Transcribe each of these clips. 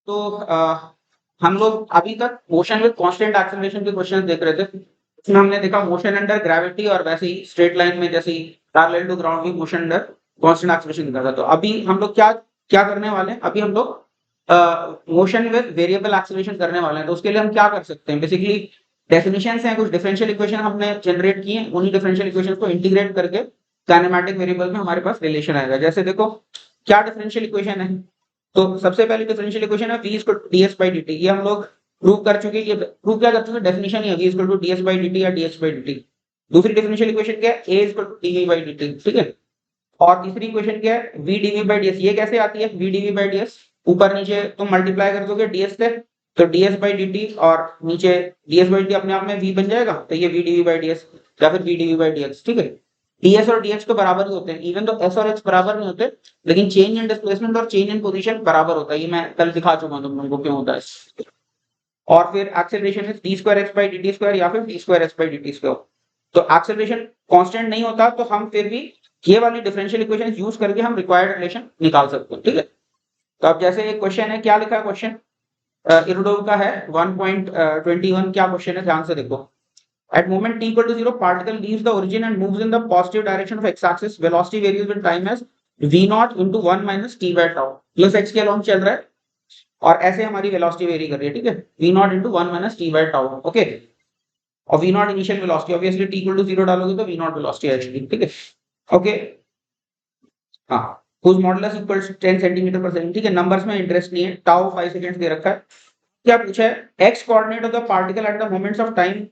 तो हम लोग अभी तक मोशन विद कांस्टेंट एक्सेलरेशन के क्वेश्चन देख रहे थे। इसमें हमने देखा मोशन अंडर ग्रेविटी और वैसे ही स्ट्रेट लाइन में जैसे ही पैरेलल टू ग्राउंड भी मोशन अंडर कांस्टेंट एक्सेलरेशन दिखा था। तो अभी हम लोग क्या क्या करने वाले हैं, अभी हम लोग मोशन विद वेरिएबल एक्सेलरेशन करने वाले हैं। तो उसके लिए हम क्या कर सकते हैं, बेसिकली डेफिनेशंस हैं, कुछ डिफरेंशियल इक्वेशन हमने जनरेट किए हैं, उन्हीं डिफरेंशियल इक्वेशन को इंटीग्रेट करके काइनेमेटिक वेरिएबल में हमारे पास रिलेशन आएगा। जैसे देखो क्या डिफरेंशियल इक्वेशन है, तो सबसे पहली डिफरेंशियल इक्वेशन है v equal to ds by dt। ये हम लोग प्रूव कर चुके हैं, ये प्रूव क्या कर चुके हैं, डेफिनेशन ही है v equal to ds by dt या dx बाई dt। दूसरी डिफरेंशियल इक्वेशन क्या है, a equal to dv by dt, ठीक है। और तीसरी इक्वेशन क्या है, v dv बाई ds। ये कैसे आती है, v dv बाई ds, ऊपर नीचे तुम मल्टीप्लाई कर दोगे ds से, तो ds बाई dt और नीचे ds बाई dt अपने आप में v बन जाएगा, तो ये v dv बाई ds या फिर v dv बाई dx, ठीक है। ds और dx तो बराबर ही होते हैं, इवन तो s और x बराबर नहीं होते, लेकिन चेंज इन डिस्प्लेसमेंट और चेंज इन पोजीशन बराबर होता है। ये मैं कल दिखा चुका हूं तुम लोगों को क्यों होता है। और फिर acceleration is d square x by dt square या फिर d square x by dt square. तो एक्सेलरेशन कांस्टेंट नहीं होता, तो हम फिर भी ये वाली डिफरेंशियल इक्वेशन यूज करके हम रिक्वायर्ड रिलेशन निकाल सकते हैं, ठीक है। तो अब जैसे एक क्वेश्चन है, क्या लिखा है क्वेश्चन, इरोडोव का है 1.21। क्या क्वेश्चन है, ध्यान से देखो। At moment t equal to 0, particle leaves the origin and moves in the positive direction of x-axis. Velocity varies with time as v naught into 1 minus t by tau. Plus x के along चल रहा है और ऐसे हमारी velocity very कर रही है, ठीक है। v naught into 1 minus t by tau, okay. और v naught initial velocity, obviously t equal to 0 डालोगे तो v naught वेलोसिटी आएगी, ठीक है, ओके। हाँ, whose modulus equals 10 सेंटीमीटर पर सेकंड, ठीक है। नंबर्स में इंटरेस्ट नहीं है, टाउ 5 सेकंड्स दे रखा है। क्या पूछा है, x coordinate of the particle at the moments of time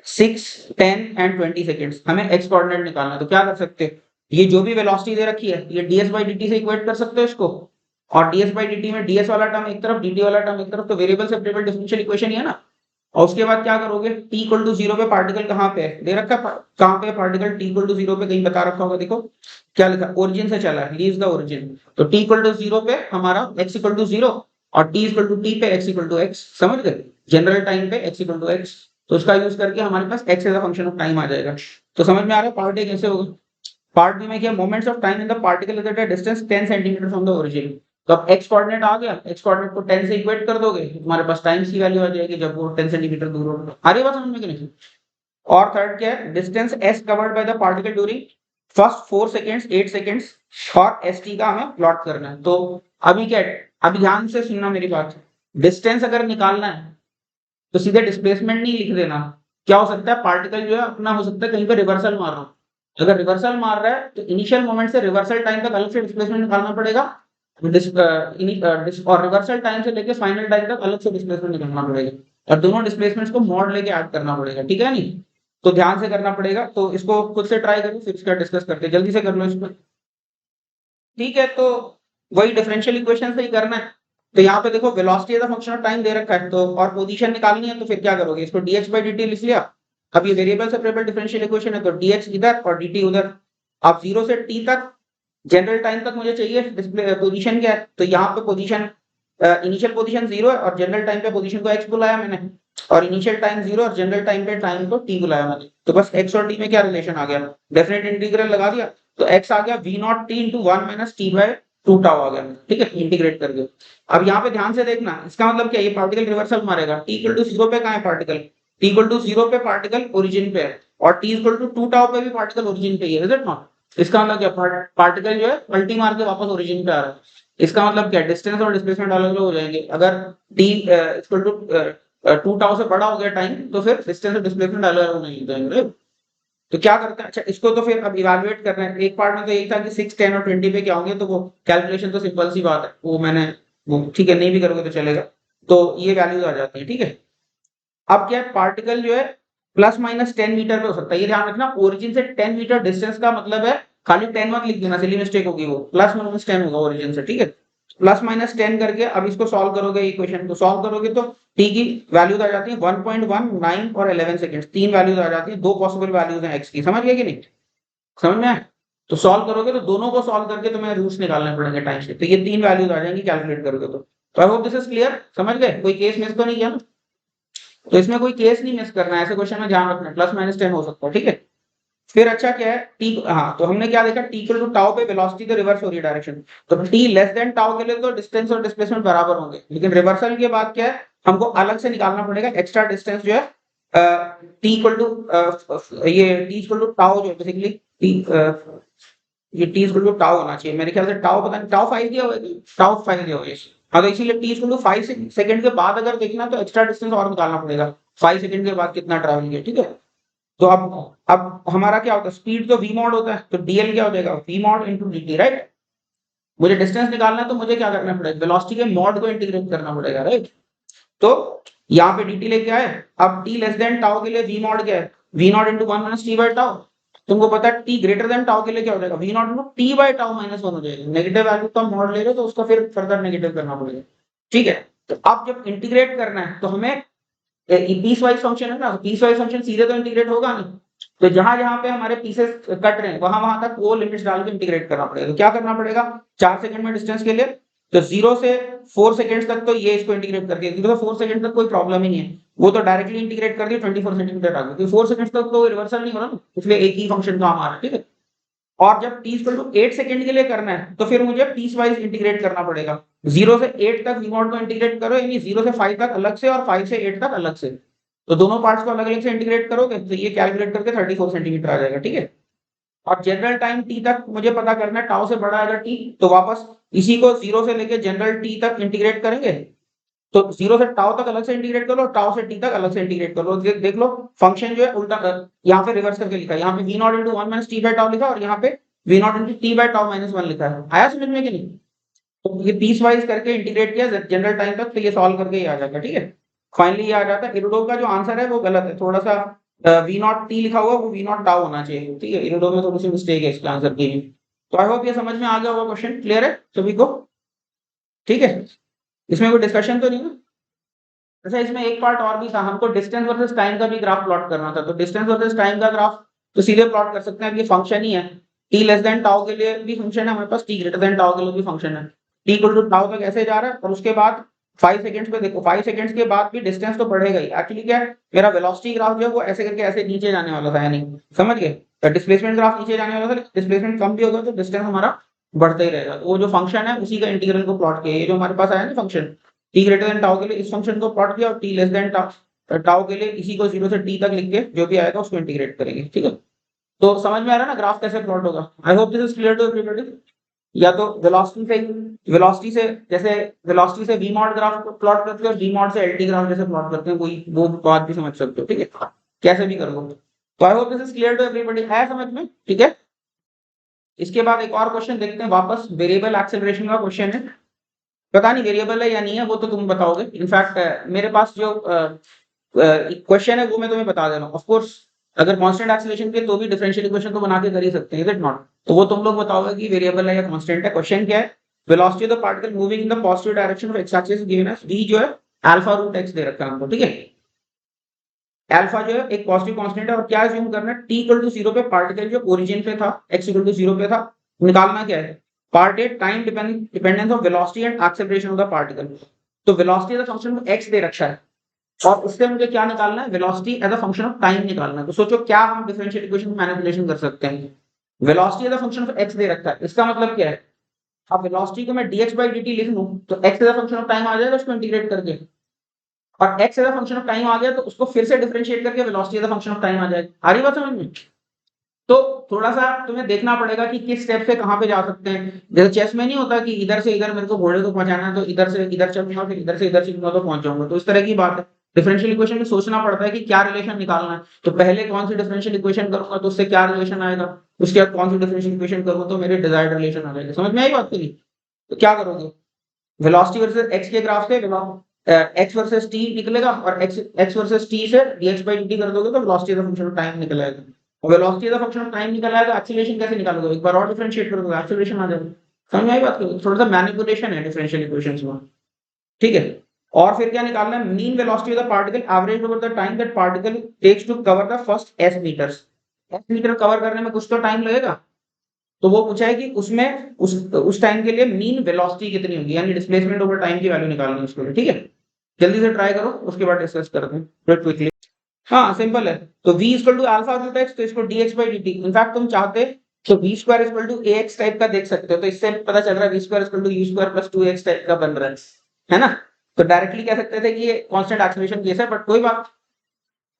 6, 10 and 20 seconds. हमें x कोऑर्डिनेट निकालना है, तो क्या कर सकते हैं, ये जो भी वेलोसिटी दे रखी है ये ds बाई dt से इक्वेट कर सकते हो इसको। और ds बाई dt में ds वाला टर्म एक तरफ, dt वाला टर्म एक तरफ, तो वेरिएबल सेपरेबल डिफरेंशियल इक्वेशन ही है ना। और उसके बाद क्या करोगे, t इक्वल टू 0 पे पार्टिकल कहाँ पे है, दे रखा है कहाँ पे पार्टिकल, t इक्वल टू 0 पे कहीं बता रखा होगा, देखो क्या लिखा, ओरिजिन से चला है, लीव्स द ओरिजिन। तो t इक्वल टू 0 पे हमारा x इक्वल टू 0 और t इक्वल टू t पे x इक्वल टू x, समझ गए, जनरल टाइम पे x इक्वल टू x। तो उसका यूज करके हमारे पास x as a function of time आ जाएगा। तो समझ में आ रहा है पार्ट ए कैसे होगा। पार्ट बी में क्या, moments of time in the particle is eight a distance 10 centimetre from the origin. तो अब x कोऑर्डिनेट आ गया, x कोऑर्डिनेट को 10 से इक्वेट कर दोगे, तुम्हारे पास टाइम की वैल्यू आ जाएगी जब वो 10 सेंटीमीटर दूर होगा। आ रही बात समझ में कि नहीं। और थर्ड क्या है, distance s covered by the particle during first 4 seconds 8 seconds और st का हमें प्लॉट करना है। तो अभी क्या है, अभी ध्यान से सुनना मेरी बात। डिस्टेंस अगर निकालना है तो सीधे डिस्प्लेसमेंट नहीं लिख देना। क्या हो सकता है, पार्टिकल जो है अपना हो सकता है कहीं पे रिवर्सल मार रहा हो। अगर रिवर्सल मार रहा है तो इनिशियल मोमेंट से रिवर्सल टाइम तक अलग से डिस्प्लेसमेंट निकालना पड़ेगा। और रिवर्सल टाइम से लेके फाइनल टाइम तक अलग से डिस्प्लेसमेंट निकालना पड़ेगा। और दोनों डिस्प्लेसमेंट्स को मॉड लेके ऐड करना पड़ेगा, ठीक है नहीं। तो ध्यान से करना पड़ेगा, तो इसको खुद से ट्राई करो, फिर इसका डिस्कस करते हैं, जल्दी से कर लो इसको, ठीक है। तो वही डिफरेंशियल इक्वेशन से ही करना है। तो यहाँ पे देखो velocity as a function of time दे रखा है, तो और पोजीशन निकालनी है, तो फिर क्या करोगे, इसको dh बाई dt लिख लिया। अब ये वेरिएबल सेपरेबल डिफरेंशियल इक्वेशन है, तो dh इधर और dt उधर। अब 0 से t तक जनरल टाइम तक मुझे चाहिए डिस्प्ले पोजीशन क्या है, तो यहाँ पे पोजीशन इनिशियल पोजीशन 0 है और जनरल टाइम पे पोजीशन को x बुलाया मैंने, और इनिशियल टाइम 0 और जनरल टाइम पे टाइम को t बुलाया मैंने। तो बस x और t में क्या रिलेशन आ गया, डेफिनेट इंटीग्रल लगा दिया, तो x आ गया v naught t into 1 minus t by 2 tau आ गया, ठीक है, इंटीग्रेट करके। अब यहाँ पे ध्यान से देखना, इसका मतलब क्या, ये पार्टिकल रिवर्सल मारेगा, t इक्वल टू 0 पे कहाँ है पार्टिकल, t इक्वल टू 0 पे पार्टिकल ओरिजिन पे है, और t इक्वल टू 2 टाउ पे भी पार्टिकल ओरिजिन पे ही है, इज इट नॉट। इसका मतलब क्या, पार्टिकल जो है पलटी मार के वापस ओरिजिन पे आ रहा है। इसका मतलब क्या, डिस्टेंस और डिस्प्लेसमेंट अलग अलग हो जाएंगे। अगर t इक्वल टू 2 टाउ से बड़ा हो गया टाइम, तो फिर डिस्टेंस और डिस्प्लेसमेंट अलग अलग नहीं होंगे। तो क्या करते हैं, अच्छा इसको तो फिर अब इवैल्यूएट करना है। एक पार्ट में तो यही था कि 6, 10 और 20 पे क्या होंगे, तो वो कैलकुलेशन तो सिंपल सी बात है, वो मैंने वो ठीक है, नहीं भी करोगे तो चलेगा। तो ये वैल्यूज आ जाती है, ठीक है। अब क्या है, पार्टिकल जो है प्लस माइनस 10 मीटर पे हो सकता है, ये ध्यान रखना। ओरिजिन से 10 मीटर डिस्टेंस का मतलब है, खाली 10 मत लिख देना, सिली मिस्टेक होगी, वो प्लस माइनस 10 होगा ओरिजिन से, ठीक है। प्लस माइनस 10 करके अब इसको सॉल्व करोगे, इक्वेशन को सॉल्व करोगे तो टी की वैल्यूज आ जाती है 1.1, 9 और 11 सेकंड्स। तीन वैल्यूज आ जाती है, दो पॉसिबल वैल्यूज हैं एक्स की, समझ गए कि नहीं, समझ में आया। तो सॉल्व करोगे तो दोनों को सॉल्व करके तुम्हें रूट्स निकालने पड़ेंगे टाइम से, तो ये तीन वैल्यूज आ जाएंगी कैलकुलेट करोगे तो I hope this is clear, समझ गए, कोई केस मिस तो नहीं किया ना। तो इसमें कोई केस नहीं मिस करना है, ऐसे क्वेश्चन में ध्यान रखना है, प्लस माइनस 10 हो सकता है, ठीक है। फिर अच्छा क्या है टी, हाँ तो हमने क्या देखा टी इक्वल टू टाउ पे वेलोसिटी तो रिवर्स हो रही है डायरेक्शन, तो टी लेस देन टाउ के लिए तो डिस्टेंस और डिस्प्लेसमेंट बराबर होंगे, लेकिन रिवर्सल के बाद क्या है हमको अलग से निकालना पड़ेगा एक्स्ट्रा डिस्टेंस जो है टी इक्वल टू ये टी इक्वल टू टाउ जो है बेसिकली टी ये टी इक्वल टू टाउ होना चाहिए मेरे ख्याल से, टाउ पता नहीं टाउ 5 दिया हुआ है, टाउ 5 दिया हुआ है। हाँ तो इसीलिए टी इक्वल टू 5 सेकंड के बाद अगर देखना तो एक्स्ट्रा डिस्टेंस और निकालना पड़ेगा 5 सेकंड के बाद कितना ट्रैवल किया, ठीक है। तो अब हमारा क्या होता है स्पीड तो v मॉड होता है, तो dl क्या हो जाएगा v mod into dt, right. मुझे डिस्टेंस निकालना है तो मुझे क्या करना पड़ेगा वेलोसिटी के मॉड को इंटीग्रेट करना पड़ेगा, राइट। तो यहाँ पे dt लेके आए, अब t लेस देन टाउ के लिए v मॉड क्या है v not into 1 minus t by tau, तुमको पता है t ग्रेटर देन टाउ के लिए क्या हो जाएगा v not into t by tau minus 1 हो जाएगा, नेगेटिव वैल्यू का मॉड ले रहे हो तो उसका फिर फर्दर नेगेटिव करना पड़ेगा, ठीक है। तो अब जब इंटीग्रेट करना है तो हमें पीस वाइज फंक्शन है ना, पीस वाइज फंक्शन सीधे तो इंटीग्रेट होगा नहीं, तो जहां जहां पे हमारे पीसेस कट रहे हैं वहां वहां तक वो लिमिट्स डाल के इंटीग्रेट करना पड़ेगा, तो क्या करना पड़ेगा 4 सेकंड में डिस्टेंस के लिए, तो 0 से 4 सेकंड्स तक तो ये इसको इंटीग्रेट करके, तो 4 सेकंड तक कोई प्रॉब्लम ही नहीं है, वो तो डायरेक्टली इंटीग्रेट कर दिया 24 सेंटीमीटर आ गया, क्योंकि 4 सेकंड्स तक तो रिवर्सल नहीं हो रहा ना, इसलिए एक ही फंक्शन काम आ रहा है, ठीक है। और जब t इक्वल टू 8 सेकंड के लिए करना है तो फिर मुझे पीस वाइज इंटीग्रेट करना पड़ेगा, 0 से 8 तक v नॉट को इंटीग्रेट करो, यानी 0 से 5 तक अलग से और 5 से 8 तक अलग से, तो दोनों पार्ट्स को अलग अलग से इंटीग्रेट करोगे तो ये कैलकुलेट करके 34 सेंटीमीटर आ जाएगा, ठीक है। और जनरल टाइम टी तक मुझे पता करना है, टाउ से बड़ा अगर टी तो वापस इसी को 0 से लेके जनरल टी तक इंटीग्रेट करेंगे, तो 0 से टाउ तक अलग से इंटीग्रेट कर लो, टाउ से टी तक अलग से इंटीग्रेट कर लो, देख लो फंक्शन जो है उल्टा यहाँ पे रिवर्स करके लिखा है, यहाँ पे v not into 1 minus T by tau लिखा और यहाँ पे v not into T by tau minus 1 लिखा है, आया समझ में कि नहीं। तो ये पीस वाइज करके इंटीग्रेट किया जनरल टाइम तक, तो ये सॉल्व करके ही आ जाएगा, ठीक है। फाइनली ये आ जाता है, इरोडो का जो आंसर है वो गलत है, थोड़ा सा वी नॉट टी लिखा हुआ वो वी नॉट टाउ होना चाहिए, ठीक है, इरोडो में थोड़ी सी मिस्टेक है इसके आंसर की। तो आई होप ये समझ में आ गया होगा, क्वेश्चन क्लियर है सभी को, ठीक है, इसमें कोई डिस्कशन तो नहीं है। अच्छा इसमें एक पार्ट और भी था, हमको डिस्टेंस वर्सेस टाइम का भी ग्राफ प्लॉट करना था, तो डिस्टेंस वर्सेस टाइम का ग्राफ तो सीधे प्लॉट कर सकते हैं, ये फंक्शन ही है, टी लेस देन टाउ के लिए भी फंक्शन है हमारे पास, टी ग्रेटर देन टाउ के लिए भी फंक्शन है, टी इक्वल टू टाउ तक ऐसे जा रहा है और उसके बाद 5 सेकंड्स पे देखो 5 सेकंड्स के बाद भी डिस्टेंस तो बढ़ेगा ही, एक्चुअली क्या है मेरा वेलोसिटी ग्राफ जो है वो ऐसे करके ऐसे नीचे जाने वाला था, यानी समझ गए, तो डिस्प्लेसमेंट ग्राफ नीचे जाने वाला था, डिस्प्लेसमेंट कम भी होगा तो डिस्टेंस हमारा बढ़ता ही रहेगा, तो वो जो फंक्शन है उसी का इंटीग्रल को प्लॉट किया, ये जो हमारे पास आया ना function T greater than tau के लिए इस फंक्शन को प्लॉट किया, और T less than tau tau के लिए इसी को 0 से टी तक लिख के जो भी आएगा उसको इंटीग्रेट करेंगे, ठीक है। तो समझ में आ रहा है ना ग्राफ कैसे प्लॉट होगा, I hope this is clear to everybody. या तो वेलोसिटी से जैसे वेलोसिटी से वी मॉड ग्राफ को प्लॉट करते हैं और वी मॉड से एलटी ग्राफ जैसे प्लॉट करते हैं, कोई वो बात भी समझ सकते हो, ठीक है, कैसे भी कर लो। तो I hope this is clear to everybody, है समझ में, ठीक है। इसके बाद एक और क्वेश्चन देखते हैं, वापस वेरिएबल एक्सेलरेशन का क्वेश्चन है, पता नहीं वेरिएबल है या नहीं है वो तो तुम बताओगे, इनफैक्ट मेरे पास जो क्वेश्चन है वो मैं तुम्हें बता दे रहा हूँ, ऑफ कोर्स अगर कांस्टेंट एक्सेलरेशन के तो भी डिफरेंशियल इक्वेशन तो बना के कर ही सकते हैं, इज इट नॉट, तो वो तुम लोग बताओगे कि वेरिएबल है या कांस्टेंट है। क्वेश्चन क्या है, velocity of the particle moving in the positive direction of x axis given as v जो है अल्फा रूट x दे रखा है हमको, ठीक है। अल्फा जो है एक पॉजिटिव कांस्टेंट है और क्या ज्यूम करना है, t इक्वल टू 0 पे पार्टिकल जो ओरिजिन पे था x इक्वल टू 0 पे था, निकालना क्या है part A time dependence of velocity and acceleration of the particle, तो velocity as a function of x दे रखा है और उससे मुझे क्या निकालना है velocity as a function of time निकालना है, तो सोचो क्या हम डिफरेंशियल इक्वेशन में मैनिपुलेशन कर सकते हैं, velocity as a function of x दे रखा है, इसका मतलब क्या है, अब वेलोसिटी को मैं dx by dt लिख लूं तो x as a function of time आ जाएगा उसको इंटीग्रेट करके, और x as a function of time आ गया तो उसको फिर से डिफरेंशिएट करके velocity as a function of time आ जाएगा, आ रही बात समझ में। तो थोड़ा सा तुम्हें देखना पड़ेगा कि किस स्टेप से कहां पे जा सकते हैं, जैसे चेस में नहीं होता कि इधर से इधर मेरे को घोड़े को पहुंचाना है तो इधर से इधर चलूंगा फिर इधर से इधर चलूंगा तो पहुंच जाऊंगा, तो इस तरह की बात है, डिफरेंशियल इक्वेशन में सोचना पड़ता है कि क्या रिलेशन निकालना है, तो पहले कौन सी डिफरेंशियल इक्वेशन करूंगा तो उससे क्या रिलेशन आएगा, उसके बाद कौन सी डिफरेंशियल इक्वेशन करूंगा तो मेरे डिजायर्ड रिलेशन आ जाएगा, समझ में आई बात करी। तो क्या करोगे वेलोसिटी वर्सेस x के ग्राफ से x वर्सेस t निकलेगा और x वर्सेस t से dx by dt कर दोगे तो velocity as a function of time निकल आएगा, और velocity as a function of time निकल आएगा तो एक्सीलरेशन कैसे निकालोगे, एक बार और डिफरेंशिएट कर दोगे एक्सीलरेशन आ जाएगा, समझ में आई बात को, थोड़ा सा मैनिपुलेशन है डिफरेंशियल इक्वेशंस में, ठीक है। और फिर क्या निकालना है mean velocity of the particle average over the time that particle takes to cover the first s metres, s metre cover करने में कुछ तो टाइम लगेगा, तो वो पूछा है कि उसमें उस टाइम के लिए मीन वेलोसिटी कितनी होगी, यानी डिस्प्लेसमेंट ओवर टाइम की वैल्यू निकालनी है उसके लिए, ठीक है। जल्दी से ट्राई करो उसके बाद डिस्कस करते हैं क्विकली। हाँ सिंपल है। तो v equal to alpha root x, तो इसको dx बाई dt। इनफैक्ट तुम चाहते तो v square equal to ax type का देख सकते हो, तो इससे पता चल रहा है v square equal to u square plus 2x type का बन रहा है ना। तो डायरेक्टली कह सकते थे कि ये कांस्टेंट एक्सेलरेशन केस है, बट कोई बात,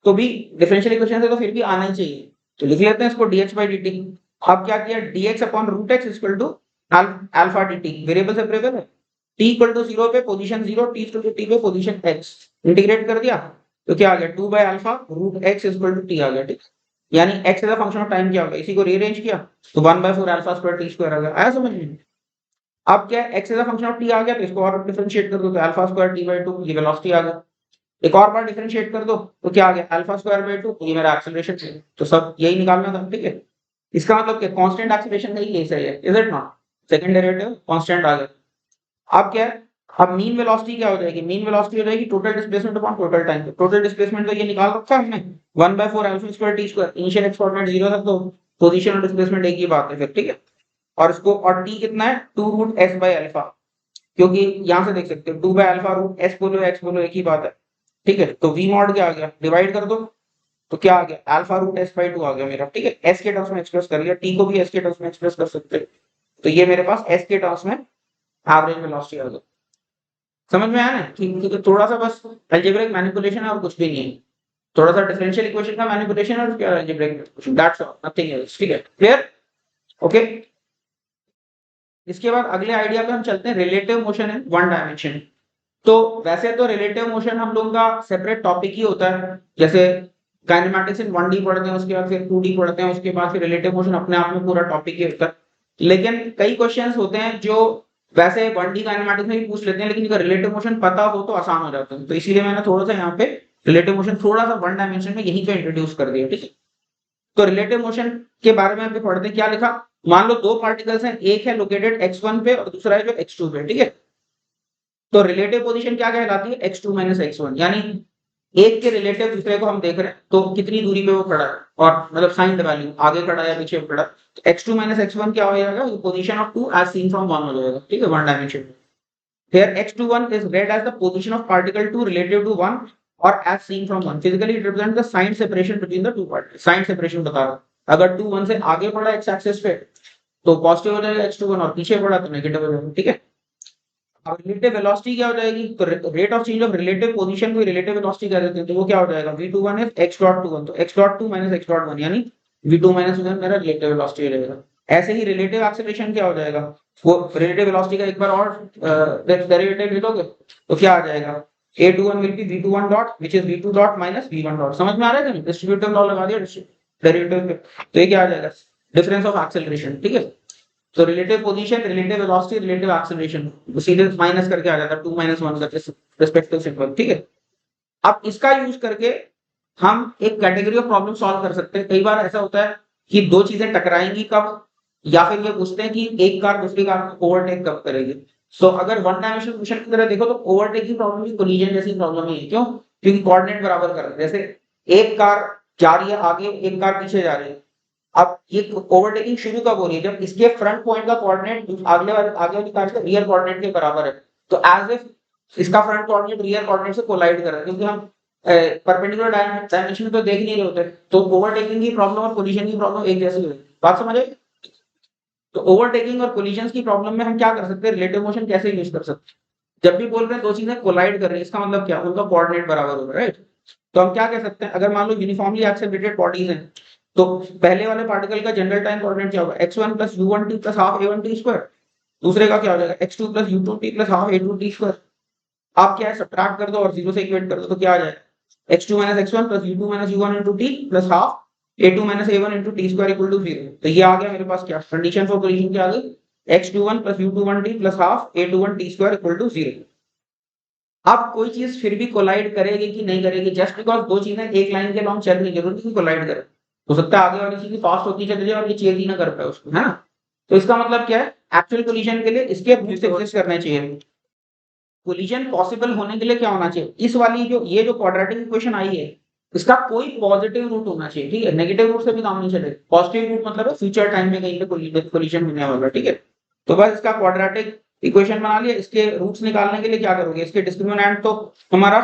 तो भी डिफरेंशियल इक्वेशन से तो फिर भी आना ही चाहिए। तो लिख लेते हैं इसको dx बाई dt। अब क्या किया, dx upon root x equal to alpha dt, variable separable है, t इक्वल टू 0 पे position 0, t equal to t पे पोजीशन x, इंटीग्रेट कर दिया तो क्या आ गया 2 by alpha root x equal to t आ गया, ठीक। यानी x as a function of time क्या होगा, इसी को रीअरेंज किया तो 1 by 4 alpha square t square आ गया। आया समझ में। अब क्या x as a function of t आ गया, तो इसको और डिफरेंशिएट कर दो तो अल्फा स्क्वायर t बाय 2, ये वेलोसिटी आ गया। एक और बार डिफरेंशिएट कर दो तो क्या आ गया अल्फा स्क्वायर बाय 2, ये मेरा एक्सेलरेशन है। तो सब यही निकालना था, ठीक है। इसका मतलब क्या कांस्टेंट एक्सेलरेशन का ही केस है ये, is it not. Second derivative constant आ गया। अब क्या है, अब मीन वेलोसिटी क्या हो जाएगी, मीन वेलोसिटी हो जाएगी total displacement upon total time. Total displacement तो ये निकाल रखा है हमने 1 by 4 alpha square t square, initial x coordinate 0 था तो पोजीशन और डिस्प्लेसमेंट एक ही बात है फिर, ठीक है। और इसको और टी कितना है 2 रूट एस बाय अल्फा, क्योंकि यहां से देख सकते हो 2 बाय अल्फा रूट एस बोलो एक्स बोलो एक ही बात है, ठीक है। तो वी मॉड क्या आ गया, डिवाइड कर दो तो क्या आ गया अल्फा रूट एस बाय 2 आ गया मेरा, ठीक है। एस के टर्म्स में एक्सप्रेस कर लिया, टी को भी एस के टर्म्स में एक्सप्रेस कर सकते हैं। तो ये मेरे पास एस के टर्म्स में एवरेज वेलोसिटी आ गई। समझ में आया ना कि थोड़ा सा बस अलजेब्रिक मैनिपुलेशन है और कुछ भी नहीं है। थोड़ा सा डिफरेंशियल इक्वेशन का मैनिपुलेशन है और क्या algebraic manipulation, that's all, nothing else, ठीक है। Clear, okay. इसके बाद अगले आइडिया पे हम चलते हैं, relative motion in one dimension. तो वैसे तो रिलेटिव मोशन हम लोगों का सेपरेट टॉपिक ही होता है, जैसे काइनेमैटिक्स इन 1D पढ़ते हैं, उसके बाद फिर 2D पढ़ते हैं, उसके बाद फिर रिलेटिव मोशन अपने आप में पूरा टॉपिक ही होता है। लेकिन कई क्वेश्चंस होते हैं जो वैसे 1D काइनेमैटिक्स में भी पूछ लेते हैं, लेकिन अगर रिलेटिव मोशन पता हो तो आसान हो जाता है। तो इसीलिए मैंने थोड़ा सा यहाँ पे रिलेटिव मोशन थोड़ा सा वन डायमेंशन में यहीं पे इंट्रोड्यूस कर दिया, ठीक है। तो रिलेटिव मोशन के बारे में हम पढ़ते हैं, क्या लिखा, मान लो दो पार्टिकल्स हैं, एक है लोकेटेड x1 पे और दूसरा है जो x2 पे, ठीक है। तो रिलेटिव पोजीशन क्या कहलाती है, x2 माइनस x1, यानी एक के रिलेटिव दूसरे को हम देख रहे हैं तो कितनी दूरी पे वो खड़ा है, और मतलब साइन वैल्यू आगे खड़ा है या पीछे खड़ा है। तो x2 माइनस x1 क्या हो जाएगा, position of 2 as seen from 1 हो जाएगा, ठीक है, one dimension. Here x21 is read as the position of particle 2 relative to 1 or as seen from 1. Physically it represents the sign separation between the two particles. Sign separation बता रहा है। अगर 2 1 से आगे बढ़ा x एक्सिस पे तो positive हो जाएगा x21, और पीछे बढ़ा तो नेगेटिव हो जाएगा, ठीक है। अब रिलेटिव वेलोसिटी क्या हो जाएगी, तो rate of change of relative position को रिलेटिव वेलोसिटी कह देते हैं। तो वो क्या हो जाएगा v21 is x.21, तो x.2 minus x.1 यानी v2 minus v1 मेरा रिलेटिव वेलोसिटी हो जाएगा। ऐसे ही रिलेटिव एक्सेलरेशन क्या हो जाएगा, वो रिलेटिव वेलोसिटी का एक बार और डेरिवेटिव ले लोगे तो क्या आ जाएगा, a21 will be v21 dot which is v2 dot minus v1 dot। समझ में आ रहा है कि डिस्ट्रीब्यूटिव लॉ लगा दिया डेरिवेटिव पे, तो ये क्या आ जाएगा, डिफरेंस ऑफ एक्सेलरेशन, ठीक है। तो relative position, relative velocity, relative acceleration सीधे माइनस करके आ जाता है 2 - 1 करके रिस्पेक्टिव सिंबल, ठीक है। अब इसका यूज करके हम एक कैटेगरी ऑफ प्रॉब्लम सॉल्व कर सकते हैं। कई बार ऐसा होता है कि दो चीजें टकराएंगी कब, या फिर ये पूछते हैं कि एक कार दूसरी कार को ओवरटेक कब करेगी। सो अगर वन डायमेंशनल क्वेश्चन की तरह देखो तो ओवरटेक की प्रॉब्लम भी कोलिजन जैसी प्रॉब्लम ही है। क्यों, क्योंकि कोऑर्डिनेट बराबर कर रहे हैं। जैसे एक कार जा रही है आगे, एक कार पीछे जा रही है। अब ये ओवरटेकिंग शुरू कब हो रही है, जब इसके फ्रंट पॉइंट का कोऑर्डिनेट आगे वाली कार के रियर कोऑर्डिनेट के बराबर है। तो एज इफ इसका फ्रंट कोऑर्डिनेट रियर कोऑर्डिनेट से कोलाइड कर रहा है, क्योंकि हम परपेंडिकुलर डायमेंशन में तो देख नहीं रहे होते, तो ओवरटेकिंग की प्रॉब्लम और कोलिजन की प्रॉब्लम एक जैसी होगी। बात समझ आई। तो ओवरटेकिंग और कोलिजन की प्रॉब्लम में हम क्या कर सकते हैं, रिलेटिव मोशन कैसे यूज कर सकते हैं। जब भी बोल रहे हैं दो चीजें कोलाइड कर रही है, इसका मतलब क्या, उनका कोऑर्डिनेट बराबर होगा, राइट। तो हम क्या कह सकते हैं, अगर मान लो यूनिफॉर्मली एक्सेलरेटेड बॉडीज हैं, तो पहले वाले पार्टिकल का जनरल टाइम कोऑर्डिनेट क्या होगा, x1 plus u1t plus half a1t square. दूसरे का क्या हो जाएगा, x2 plus u2t plus half a2t square. आप क्या है, सब्ट्रैक्ट कर दो और जीरो से इक्वेट कर दो तो क्या आ जाएगा, x2 minus x1 plus u2 minus u1 into t plus half a2 minus a1 into t square equal to 0। तो ये आ गया मेरे पास क्या, कंडीशन फॉर कोलिजन क्या आ गई, x21 plus u21t plus half a21 t square equal to 0। अब कोई चीज फिर भी कोलाइड करेगी कि नहीं करेगी, जस्ट बिकॉज दो चीजें एक लाइन के लॉन्ग चल रही, जरूरी नहीं कोलाइड करे। हो सकता है आगे वाली चीज फास्ट होती चली जाए और ये चेज ही ना कर पाए उसको, है ना। तो इसका मतलब क्या है, एक्चुअल कोलिजन के लिए इसके रूट्स एग्जिस्ट करने चाहिए। कोलिजन पॉसिबल होने के लिए क्या होना चाहिए, इस वाली जो ये जो क्वाड्रेटिक इक्वेशन आई है, इसका कोई पॉजिटिव रूट होना चाहिए, ठीक है। नेगेटिव रूट से भी काम नहीं चलेगा। पॉजिटिव रूट मतलब है फ्यूचर टाइम में कहीं पे कोलिजन होने वाला, ठीक है। तो बस इसका क्वाड्रेटिक इक्वेशन बना लिया। इसके रूट्स निकालने के लिए क्या करोगे, इसके डिस्क्रिमिनेंट तो हमारा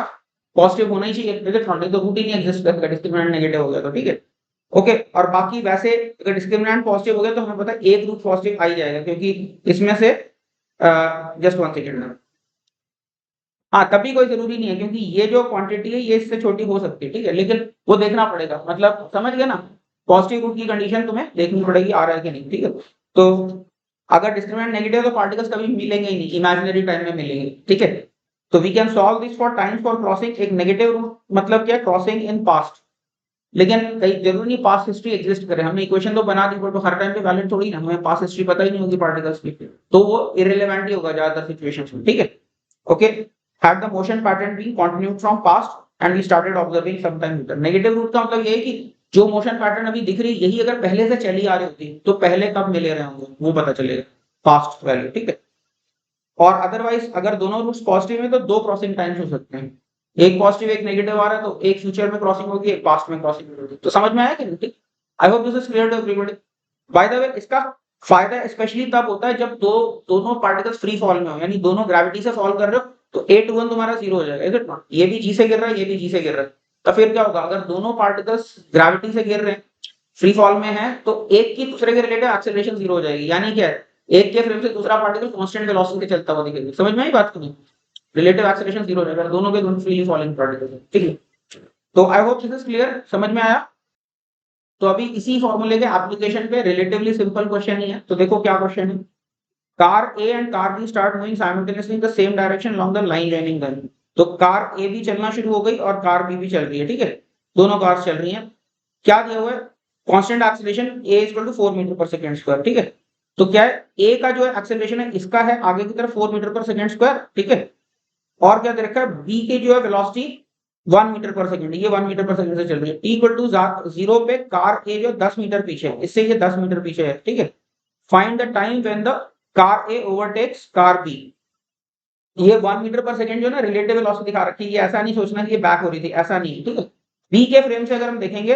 पॉजिटिव होना ही चाहिए, नहीं तो रूट ही नहीं एग्जिस्ट करेगा, डिस्क्रिमिनेंट नेगेटिव हो गया तो, ठीक है। ओके, और बाकी वैसे अगर डिस्क्रिमिनेंट पॉजिटिव हो गया तो हमें पता है एक रूट पॉजिटिव आ ही जाएगा, क्योंकि इसमें से जस्ट 1 सेकेंड। हाँ, तभी कोई जरूरी नहीं है, क्योंकि ये जो क्वांटिटी है ये इससे छोटी हो सकती है, ठीक है, लेकिन वो देखना पड़ेगा, मतलब समझ गए ना, पॉजिटिव रूट की कंडीशन तुम्हें देखनी पड़ेगी आ रहा है कि नहीं, ठीक है। तो अगर डिस्क्रिमिनेंट नेगेटिव है तो पार्टिकल्स कभी मिलेंगे ही नहीं, इमेजिनरी टाइम में मिलेंगे, ठीक है। तो we can solve this for times for crossing. एक नेगेटिव रूट मतलब क्या, क्रॉसिंग इन पास्ट, लेकिन कई जरूरी नहीं पास्ट हिस्ट्री एग्जिस्ट करे, हमने इक्वेशन तो बना दी बट हर टाइम पे वैलिड थोड़ी ना, हमें पास्ट हिस्ट्री पता ही नहीं होगी पार्टिकल्स की, तो वो इररिलेवेंट ही होगा ज्यादातर सिचुएशंस में, ठीक है। Okay, had the motion pattern been continued from past and we started observing sometime later। Negative root का मतलब ये है कि जो मोशन पैटर्न अभी दिख रही है यही अगर पहले से चली आ रही होती तो पहले कब मिले रहे होंगे वो पता चलेगा, पास्ट वैल्यू, ठीक है। और अदरवाइज अगर दोनों रूट्स पॉजिटिव है तो दो क्रॉसिंग टाइम्स हो सकते हैं, एक पॉजिटिव एक नेगेटिव आ रहा है तो एक फ्यूचर में क्रॉसिंग होगी, एक पास्ट में क्रॉसिंग होगी। तो समझ में आया कि नहीं, ठीक। I hope this is clear to everybody. By the way इसका फायदा स्पेशली तब होता है जब दोनों पार्टिकल्स फ्री फॉल में हो, यानी दोनों ग्रेविटी से फॉल कर रहे हो, तो A21 तुम्हारा 0 हो जाएगा, इज इट नॉट। ये भी जी से गिर रहा है, ये भी जी से गिर रहा है, तो फिर क्या होगा, अगर दोनों पार्टिकल्स ग्रेविटी से गिर रहे हैं, फ्री फॉल में है, तो एक की दूसरे के रिलेटेड एक्सेलरेशन 0 हो जाएगी, यानी क्या है, एक के फ्रेम से दूसरा पार्टिकल कांस्टेंट वेलोसिटी से चलता हुआ दिखेगा। समझ में आई बात की नहीं, रिलेटिव एक्सेलरेशन 0 हो जाएगा, दोनों के दोनों फ्रीली फॉलिंग पार्टिकल, ठीक है। तो I hope this is clear, समझ में आया। तो अभी इसी फॉर्मूले के एप्लीकेशन पे रिलेटिवली सिंपल क्वेश्चन ही है, तो देखो क्या क्वेश्चन है। Car A and car B start moving simultaneously in the same direction along the line running them. तो कार ए भी चलना शुरू हो गई और कार बी भी चल रही है, ठीक है, दोनों कार्स चल रही हैं। क्या दिया हुआ है, constant acceleration a equal to 4 metre पर सेकंड स्क्वायर, ठीक है। तो क्या है, a का जो है एक्सेलरेशन है इसका है आगे की तरफ 4 मीटर पर सेकंड स्क्वायर, ठीक है। और क्या दे रखा है, b की जो है वेलोसिटी 1 मीटर पर सेकंड, ये 1 मीटर पर सेकंड से चल रही है। t इक्वल टू 0 पे कार a जो 10 मीटर पीछे है, इससे ये 10 मीटर पीछे है, ठीक है। Find the time when the car A overtakes car B. ये 1 मीटर पर सेकंड जो ना रिलेटिव वेलोसिटी दिखा रखी है, ये ऐसा नहीं सोचना कि ये बैक हो रही थी, ऐसा नहीं, ठीक है। बी के फ्रेम से अगर हम देखेंगे,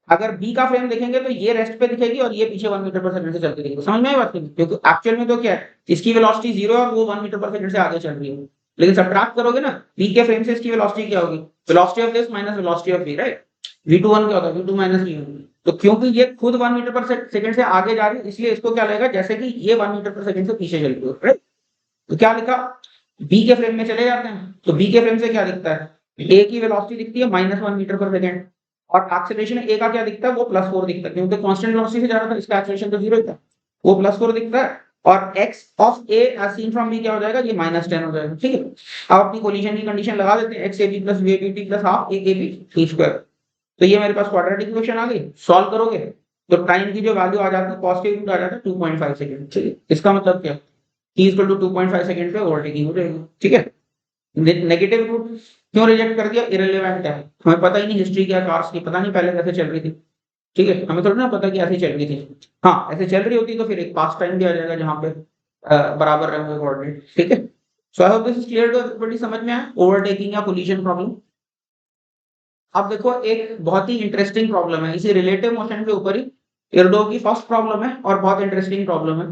अगर बी का फ्रेम देखेंगे तो ये रेस्ट पे दिखेगी और ये पीछे 1 मीटर पर सेकंड से चलती दिखेगी। समझ में आई बात नहीं, क्योंकि एक्चुअल में तो क्या है, इसकी वेलोसिटी 0 है और वो 1 मीटर पर सेकंड से आगे चल रही है, लेकिन सब्ट्रैक्ट करोगे ना, बी के फ्रेम से इसकी वेलोसिटी क्या होगी, velocity of this minus velocity of B, right. v21 क्या होता है, v2 माइनस v1। तो क्योंकि ये खुद 1 मीटर पर सेकंड से आगे जा रही है, इसलिए इसको क्या लगेगा, जैसे कि ये 1 मीटर पर सेकंड से पीछे चल रही है, राइट। तो क्या लिखा, बी के फ्रेम में चले जाते हैं, तो बी के फ्रेम से क्या दिखता है, ए की वेलोसिटी दिखती है -1 मीटर पर सेकंड, और एक्सेलरेशन ए का क्या दिखता है, वो +4 दिखता है, क्योंकि कांस्टेंट वेलोसिटी से जा रहा था, इसका एक्सेलरेशन तो 0 ही था, वो +4 दिखता है। और x of a as seen from b क्या हो जाएगा, ये -10 हो जाएगा, ठीक है। अब अपनी कोलिजन की कंडीशन लगा देते हैं, x ab + v ab + ½ a ab t square. तो ये मेरे पास क्वाड्रेटिक इक्वेशन आ गई, सॉल्व करोगे तो टाइम की जो वैल्यू आ जाती है, पॉजिटिव रूट आ जाता है 2.5 सेकंड, ठीक है। इसका मतलब क्या, t इक्वल टू 2.5 सेकंड पे ओवरटेकिंग हो जाएगी, ठीक है। नेगेटिव रूट क्यों रिजेक्ट कर दिया, इररिलेवेंट है, हमें पता ही नहीं हिस्ट्री क्या कार्स की, पता नहीं पहले कैसे चल रही थी, ठीक है, हमें थोड़ा ना पता कि ऐसे चल रही थी। हाँ, ऐसे चल रही होती तो फिर एक पास्ट टाइम भी आ जाएगा जहां पे बराबर रहेंगे कोऑर्डिनेट, ठीक है। So I hope this is clear to everybody, समझ में आया ओवरटेकिंग या कोलिजन प्रॉब्लम। अब देखो एक बहुत ही इंटरेस्टिंग प्रॉब्लम है, इसी रिलेटिव मोशन के ऊपर ही इरडो की फर्स्ट प्रॉब्लम है और बहुत इंटरेस्टिंग प्रॉब्लम है।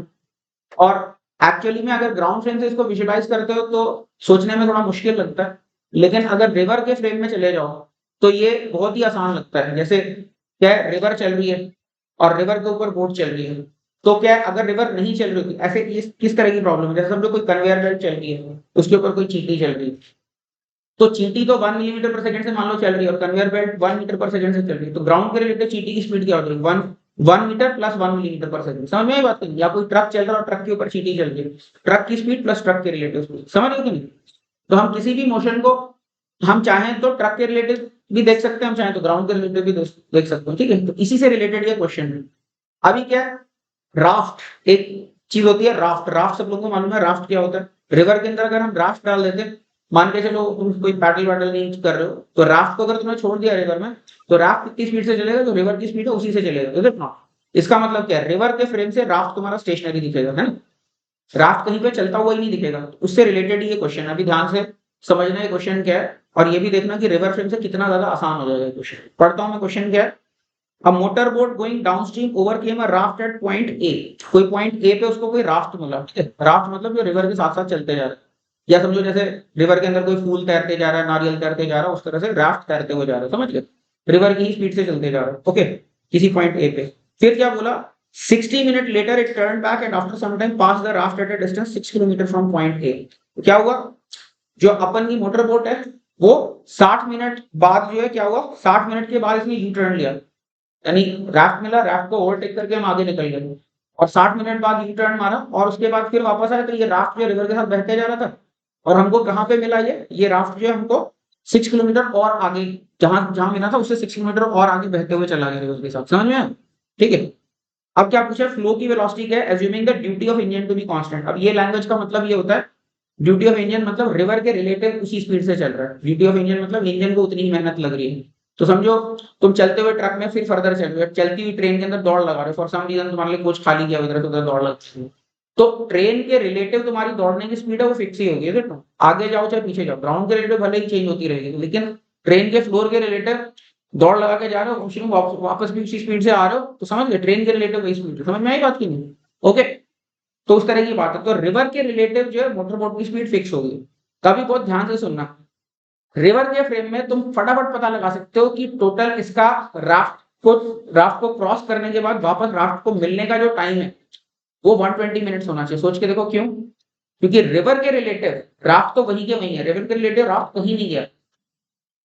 और एक्चुअली में अगर ग्राउंड फ्रेम से इसको विजुअलाइज करते हो तो सोचने में थोड़ा मुश्किल लगता है, लेकिन अगर रिवर के फ्रेम में चले जाओ तो ये बहुत ही आसान लगता है। जैसे क्या है, रिवर चल रही है और रिवर के ऊपर बोट चल रही है, तो क्या है, अगर रिवर नहीं चल रही होती, ऐसे किस तरह की प्रॉब्लम है, जैसे समझो कोई कन्वेयर बेल्ट चल रही है, उसके ऊपर कोई चींटी चल रही है, तो चींटी तो 1 मिलीमीटर पर सेकंड से मान लो चल रही है और कन्वेयर बेल्ट 1 मीटर पर सेकंड से चल रही है, तो ग्राउंड के रिलेटेड चींटी की स्पीड क्या हो जाएगी, 1 मीटर + 1 मिलीमीटर पर सेकंड। समझ में आई बात नहीं, या कोई ट्रक चल रहा है और ट्रक के ऊपर चींटी चल रही है, ट्रक की स्पीड प्लस ट्रक के रिलेटिव स्पीड, समझ रहे हो कि नहीं। तो हम किसी भी मोशन को हम चाहें तो ट्रक के रिलेटिव भी देख सकते हैं, हम चाहें तो ग्राउंड के रिलेटिव भी देख सकते हैं, ठीक है। तो इसी से रिलेटेड ये क्वेश्चन है। अभी क्या है, राफ्ट एक चीज होती है, राफ्ट, राफ्ट सब लोगों को मालूम है राफ्ट क्या होता है। रिवर के अंदर अगर हम राफ्ट डाल देते हैं, मान के चलो तुम कोई पैडल वैडल नहीं कर रहे हो, तो राफ्ट को अगर तुमने छोड़ दिया रिवर में, तो राफ्ट कितनी स्पीड से चलेगा, जो रिवर की स्पीड है उसी से चलेगा, इज इट नॉट। इसका मतलब क्या है, रिवर के फ्रेम से राफ्ट तुम्हारा स्टेशनरी दिखेगा, है ना, राफ्ट कहीं पे चलता हुआ ही नहीं दिखेगा। तो उससे रिलेटेड ये क्वेश्चन है, अभी ध्यान से समझना है क्वेश्चन क्या है, और ये भी देखना कि रिवर फ्रेम से कितना ज्यादा आसान हो जाएगा क्वेश्चन। पढ़ता हूं मैं क्वेश्चन क्या है। A motorboat going downstream overcame a raft at point A। कोई पॉइंट ए पे उसको कोई राफ्ट मिला, ठीक है, राफ्ट मतलब जो रिवर के साथ साथ चलते जा रहे हैं। या समझो जैसे रिवर के अंदर कोई फूल तैरते जा रहा है, नारियल तैरते जा रहा है, उस तरह से राफ्ट तैरते हुए जा रहे हो, समझ गए? रिवर की ही स्पीड से चलते जा रहे हो, ओके, किसी पॉइंट ए पे। फिर क्या बोला, 60 minute later it turn back and after some time pass the raft at a distance 6 kilometre from point A. क्या हुआ, जो अपन की मोटर बोट है वो 60 मिनट बाद जो है क्या हुआ, 60 मिनट के बाद इसने यू टर्न लिया, यानी राफ्ट मिला, राफ्ट को ओवरटेक करके हम आगे निकल गए, और 60 मिनट बाद यू टर्न मारा, और उसके बाद फिर वापस आया, तो ये राफ्ट जो रिवर के साथ बहते जा रहा था, और हमको कहाँ पे मिला, ये राफ्ट जो है हमको 6 किलोमीटर और आगे, जहां जहां मिला था उससे 6 किलोमीटर और आगे बहते हुए चला गया रिवर के साथ, समझ में आया? ठीक है। अब क्या पूछा, फ्लो की वेलोसिटी क्या है, assuming the duty of engine to be constant. अब ये लैंग्वेज का मतलब ये होता है, ड्यूटी ऑफ इंजन मतलब रिवर के रिलेटिव उसी स्पीड से चल रहा है, ड्यूटी ऑफ इंजन मतलब इंजन को उतनी ही मेहनत लग रही है। तो समझो तुम चलते हुए ट्रक में फिर फर्दर चल रहे हो, चलती हुई ट्रेन के अंदर दौड़ लगा रहे हो, फॉर सम रीजन तुम्हारे लिए कोच खाली किया उधर से उधर दौड़ लगती है, तो ट्रेन के रिलेटिव तुम्हारी दौड़ने की स्पीड है वो फिक्स ही होगी, है ना? आगे जाओ चाहे पीछे जाओ, ग्राउंड के रिलेटिव भले ही चेंज होती रहेगी, लेकिन ट्रेन के फ्लोर के रिलेटिव दौड़ लगा के जा रहे हो, उसी में वापस भी उसी स्पीड से आ रहे हो, तो समझ गए, ट्रेन के रिलेटिव वही स्पीड है, समझ में आई बात की नहीं? ओके, तो उस तरह की बात है। तो रिवर के रिलेटिव जो है मोटर बोट की स्पीड फिक्स होगी। कभी बहुत ध्यान से सुनना, रिवर के फ्रेम में तुम फटाफट पता लगा सकते हो कि टोटल इसका राफ्ट को क्रॉस करने के बाद वापस राफ्ट को मिलने का जो टाइम है वो 120 मिनट्स होना चाहिए। सोच के देखो क्यों, क्योंकि रिवर के रिलेटिव राफ्ट तो वहीं के वहीं है, रिवर के रिलेटिव राफ्ट कहीं नहीं गया,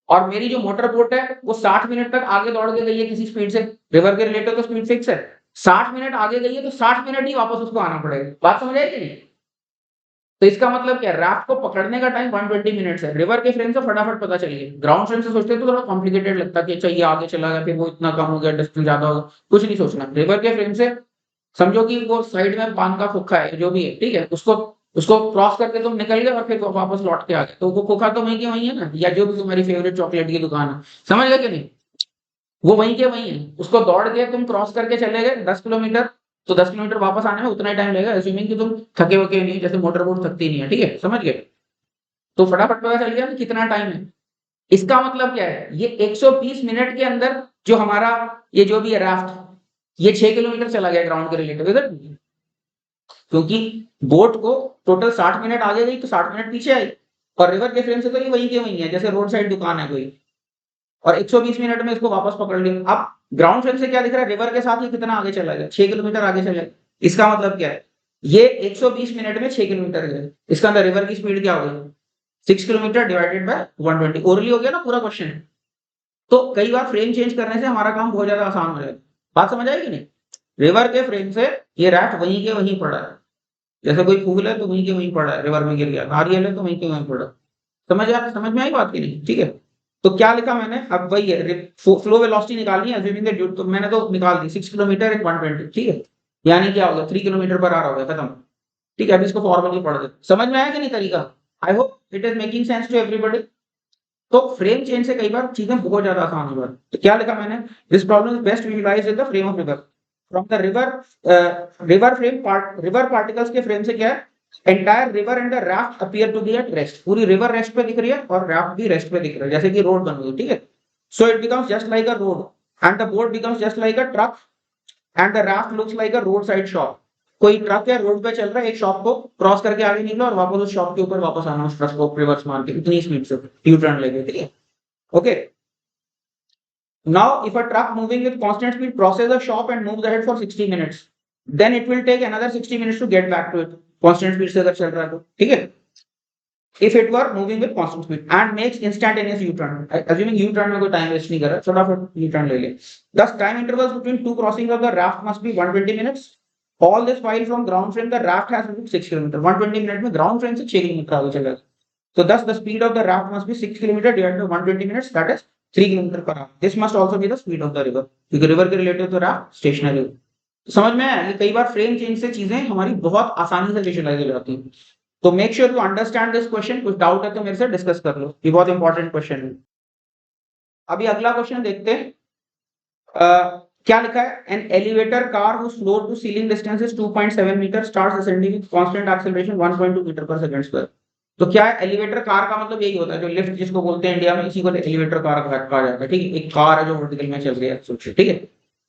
और मेरी जो मोटर बोट है वो 60 मिनट तक आगे दौड़ के गई है किसी स्पीड से, रिवर के रिलेटिव तो स्पीड फिक्स है, 60 मिनट आगे गई है तो 60 मिनट ही वापस उसको आना पड़ेगा, बात समझ आई कि नहीं? तो इसका मतलब क्या है, राफ्ट को पकड़ने का टाइम 120 मिनट्स है, रिवर के फ्रेम से फटाफट पता चल गया। ग्राउंड फ्रेम से सोचते तो थोड़ा कॉम्प्लिकेटेड लगता कि अच्छा ये आगे चला गया फिर वो इतना कम हो गया, डिस्टेंस ज्यादा होगा, कुछ नहीं सोचना। रिवर के फ्रेम से समझो कि वो साइड में पान का खोखा है जो भी है, ठीक है, उसको उसको क्रॉस करके तुम निकल गए और फिर वापस लौट के आ गए, तो वो खोखा तो वहीं के वहीं है ना, या जो भी तुम्हारी फेवरेट चॉकलेट की दुकान है, समझ गए कि नहीं, वो वहीं के वहीं है, उसको दौड़ के तुम क्रॉस करके चले गए 10 किलोमीटर, तो 10 किलोमीटर वापस आने में उतना ही टाइम लगेगा, अज्यूमिंग कि तुम थके वके नहीं, जैसे मोटर बोट थकती नहीं है, ठीक है, समझ गए? तो फटाफट पता चल गया ना कितना टाइम है। इसका मतलब क्या है, ये 120 मिनट के अंदर जो हमारा ये जो भी है राफ्ट, ये 6 किलोमीटर चला गया ग्राउंड के रिलेटिव, इधर, क्योंकि बोट को टोटल 60 मिनट आगे गई तो 60 मिनट पीछे आई, और रिवर के फ्रेम से तो ये वहीं के वहीं है, जैसे रोड साइड दुकान है कोई, और 120 मिनट में इसको वापस पकड़ लिया। अब ग्राउंड फ्रेम से क्या दिख रहा है, रिवर के साथ ये कितना आगे चला गया, 6 किलोमीटर आगे चला गया। इसका मतलब क्या है, ये 120 मिनट में 6 किलोमीटर गए, इसका अंदर रिवर की स्पीड क्या होगी, 6 किलोमीटर डिवाइडेड बाय 120, ओरली हो गया ना पूरा क्वेश्चन। तो कई बार फ्रेम चेंज करने से हमारा काम बहुत ज्यादा आसान हो जाएगा, बात समझ आएगी नहीं? रिवर के फ्रेम से ये राफ्ट वहीं के वहीं पड़ा है, जैसे कोई फूल है तो वहीं के वहीं पड़ा है, रिवर में गिर गया, नारियल है तो वहीं के वहीं पड़ा। समझ में आई बात की नहीं? ठीक है। तो क्या लिखा मैंने, अब वही है, फ्लो वेलोसिटी निकालनी है, assuming that तो मैंने तो निकाल दी, 6 किलोमीटर एट 120, ठीक है, यानी क्या होगा 3 किलोमीटर पर आवर होगा, खत्म। ठीक है, अभी इसको फॉर्मली पढ़ दे, समझ में आया कि नहीं तरीका? I hope it is making sense to everybody. तो फ्रेम चेंज से कई बार चीजें बहुत ज्यादा आसान हो जाती। तो क्या लिखा मैंने, this problem is best visualised in the frame of river, from the river particles के फ्रेम से क्या है, entire river and the raft appear to be at rest, पूरी रिवर रेस्ट पे दिख रही है और राफ्ट भी रेस्ट पे दिख रहा है, जैसे कि रोड बन गई, ठीक है। So it becomes just like a road and the boat becomes just like a truck and the raft looks like a road side shop. कोई ट्रक या रोड पे चल रहा है, एक शॉप को क्रॉस करके आगे निकला और वापस उस शॉप के ऊपर वापस आना, उस ट्रक को रिवर्स मार के इतनी स्पीड से यू टर्न लेके, ठीक है, okay. Now, if a truck moving with constant speed crosses a shop and moves ahead for 60 minutes, then it will take another 60 minutes to get back to it. Constant speed से अगर चल रहा है तो, ठीक है? If it were moving with constant speed and makes instantaneous U-turn, assuming U-turn में कोई time waste नहीं कर रहा, फटाफट U-turn ले ले. Thus, time intervals between two crossings of the raft must be 120 minutes. All this while from ground frame the raft has moved 6 kilometer. 120 minute में ground frame से 6 किलोमीटर आगे चलेगा. So thus the speed of the raft must be 6 kilometer divided by 120 minutes, that is 3 kilometre per hour. This must also be the speed of the river, क्योंकि river के relative तो raft stationery. समझ में आया? कई बार frame change से चीजें हमारी बहुत आसानी से विजुअलाइज हो जाती हैं. तो make sure you understand this question. कुछ डाउट है तो मेरे से डिस्कस कर लो, ये बहुत इंपॉर्टेंट क्वेश्चन है. अभी अगला क्वेश्चन देखते हैं. क्या लिखा है, an elevator car whose floor to ceiling distance is 2.7 metre starts ascending with constant acceleration 1.2 metre पर सेकंड स्क्वायर. तो क्या है, एलिवेटर कार का मतलब यही होता है, जो लिफ्ट जिसको बोलते हैं इंडिया में, इसी को एलिवेटर कार कहा जाता है, ठीक है. एक कार है जो वर्टिकल में चल रही है, सोचिए, ठीक है.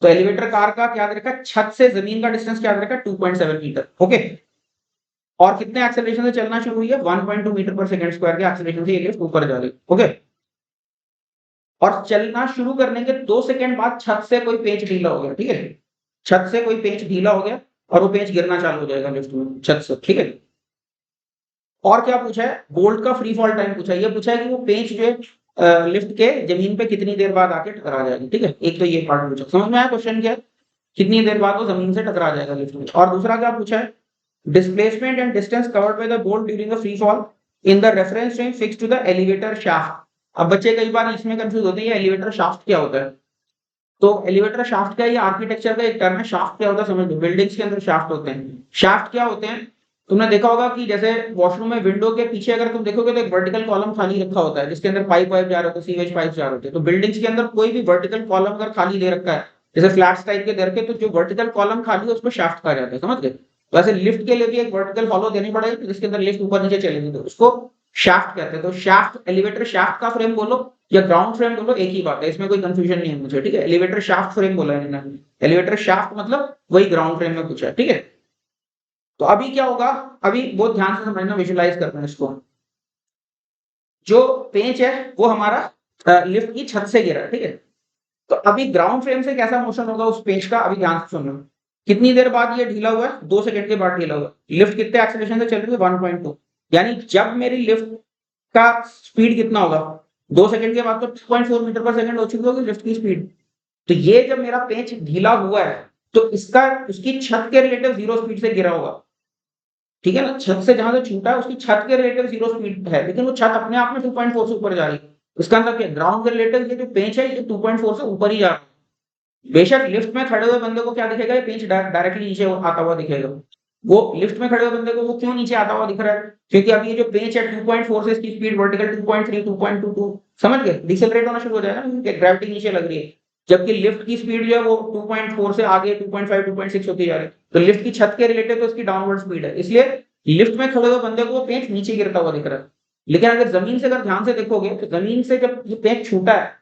तो एलिवेटर कार का क्या रखा, छत से जमीन का डिस्टेंस क्या रखा, 2.7 मीटर, ओके. और कितने एक्सेलरेशन से चलना शुरू हुई है, 1.2 मीटर पर सेकंड स्क्वायर के एक्सेलरेशन से ये लिफ्ट ऊपर जा रही है। ओके, और चलना शुरू करने के 2 सेकंड बाद छत से कोई पेंच ढीला हो गया, ठीक है, छत से कोई पेंच ढीला हो गया और वो पेंच गिरना चालू हो जाएगा लिफ्ट में छत से, ठीक है। और क्या पूछा है, बोल्ट का फ्री फॉल टाइम पूछा है, ये पूछा है कि वो पेंच जो है लिफ्ट के जमीन पे कितनी देर बाद आके टकरा जाएगी, ठीक है। एक तो ये पार्ट पूछा, समझ में आया क्वेश्चन क्या है, कितनी देर बाद वो जमीन से टकरा जाएगा लिफ्ट में। और दूसरा क्या पूछा है, displacement and distance covered by the bolt during the free fall in the reference frame fixed to the elevator shaft. अब बच्चे कई बार इसमें कंफ्यूज होते हैं, ये एलिवेटर शाफ्ट क्या होता है। तो एलिवेटर शाफ्ट का, ये आर्किटेक्चर का एक टर्म है। शाफ्ट क्या होता है समझ लो, बिल्डिंग्स के अंदर शाफ्ट होते हैं। शाफ्ट क्या होते हैं, तुमने देखा होगा कि जैसे वॉशरूम में विंडो के पीछे अगर तुम देखोगे तो एक वर्टिकल कॉलम खाली रखा होता है जिसके अंदर पाइप वाइप जा रहे होते हैं, सीवेज पाइप जा रहे होते हैं। तो बिल्डिंग्स के अंदर कोई भी वर्टिकल कॉलम अगर खाली दे रखा है, जैसे फ्लैट्स टाइप के दे रखे, तो जो वर्टिकल कॉलम खाली है उसको शाफ्ट कहा जाता है, समझ गए। वैसे लिफ्ट के लिए भी एक वर्टिकल हॉलो देनी पड़ेगी जिसके अंदर लिफ्ट ऊपर नीचे चलेगी, तो उसको शाफ्ट कहते हैं। तो शाफ्ट, एलिवेटर शाफ्ट का फ्रेम बोलो या ग्राउंड फ्रेम बोलो, एक ही बात है, इसमें कोई कंफ्यूजन नहीं है मुझे, ठीक है। एलिवेटर शाफ्ट फ्रेम बोला है मैंने, एलिवेटर शाफ्ट मतलब वही ग्राउंड फ्रेम में पूछा है, ठीक है। तो अभी क्या होगा, अभी बहुत ध्यान से समझना, विजुलाइज करना है इसको। जो पेंच है वो हमारा लिफ्ट की छत से गिरा, ठीक है। तो अभी ग्राउंड फ्रेम से कैसा मोशन होगा उस पेंच का, अभी ध्यान से सुनना। कितनी देर बाद ये ढीला हुआ है, 2 सेकंड के बाद ढीला हुआ है। लिफ्ट कितने एक्सेलरेशन से चल रही है, 1.2। यानी जब मेरी लिफ्ट का स्पीड कितना होगा, 2 सेकंड के बाद तो 2.4 मीटर पर सेकंड हो चुकी होगी लिफ्ट की स्पीड। तो ये जब मेरा पेंच ढीला हुआ है तो इसका, उसकी छत के रिलेटिव 0 स्पीड से गिरा होगा, ठीक है ना। छत से जहां से छूटा है उसकी छत के रिलेटिव 0 स्पीड है, लेकिन वो छत अपने आप में 2.4 से ऊपर जा रही है। इसका मतलब क्या, ग्राउंड के रिलेटिव ये जो पेंच है ये 2.4 से ऊपर ही जा रहा है। बेशक लिफ्ट में खड़े हुए बंदे को क्या दिखेगा, ये पेंच डायरेक्टली नीचे आता हुआ दिखेगा। वो लिफ्ट में खड़े हुए बंदे को वो क्यों नीचे आता हुआ दिख रहा है, क्योंकि अब ये जो पेंच है 2.4 से इसकी स्पीड वर्टिकल 2.3 2.22, समझ गए, डिसेलरेट होना शुरू हो जाएगा ना, ग्रेविटी नीचे लग रही है। जबकि लिफ्ट की स्पीड जो है वो 2.4 से आगे 2.5 2.6 होती जा रही है। तो लिफ्ट की छत के रिलेटिव तो इसकी डाउनवर्ड स्पीड है, इसलिए लिफ्ट में खड़े हुए बंदे को वो पेंच नीचे गिरता हुआ दिख रहा है। लेकिन अगर जमीन से अगर ध्यान से देखोगे तो जमीन से जब ये पेंच छूटा है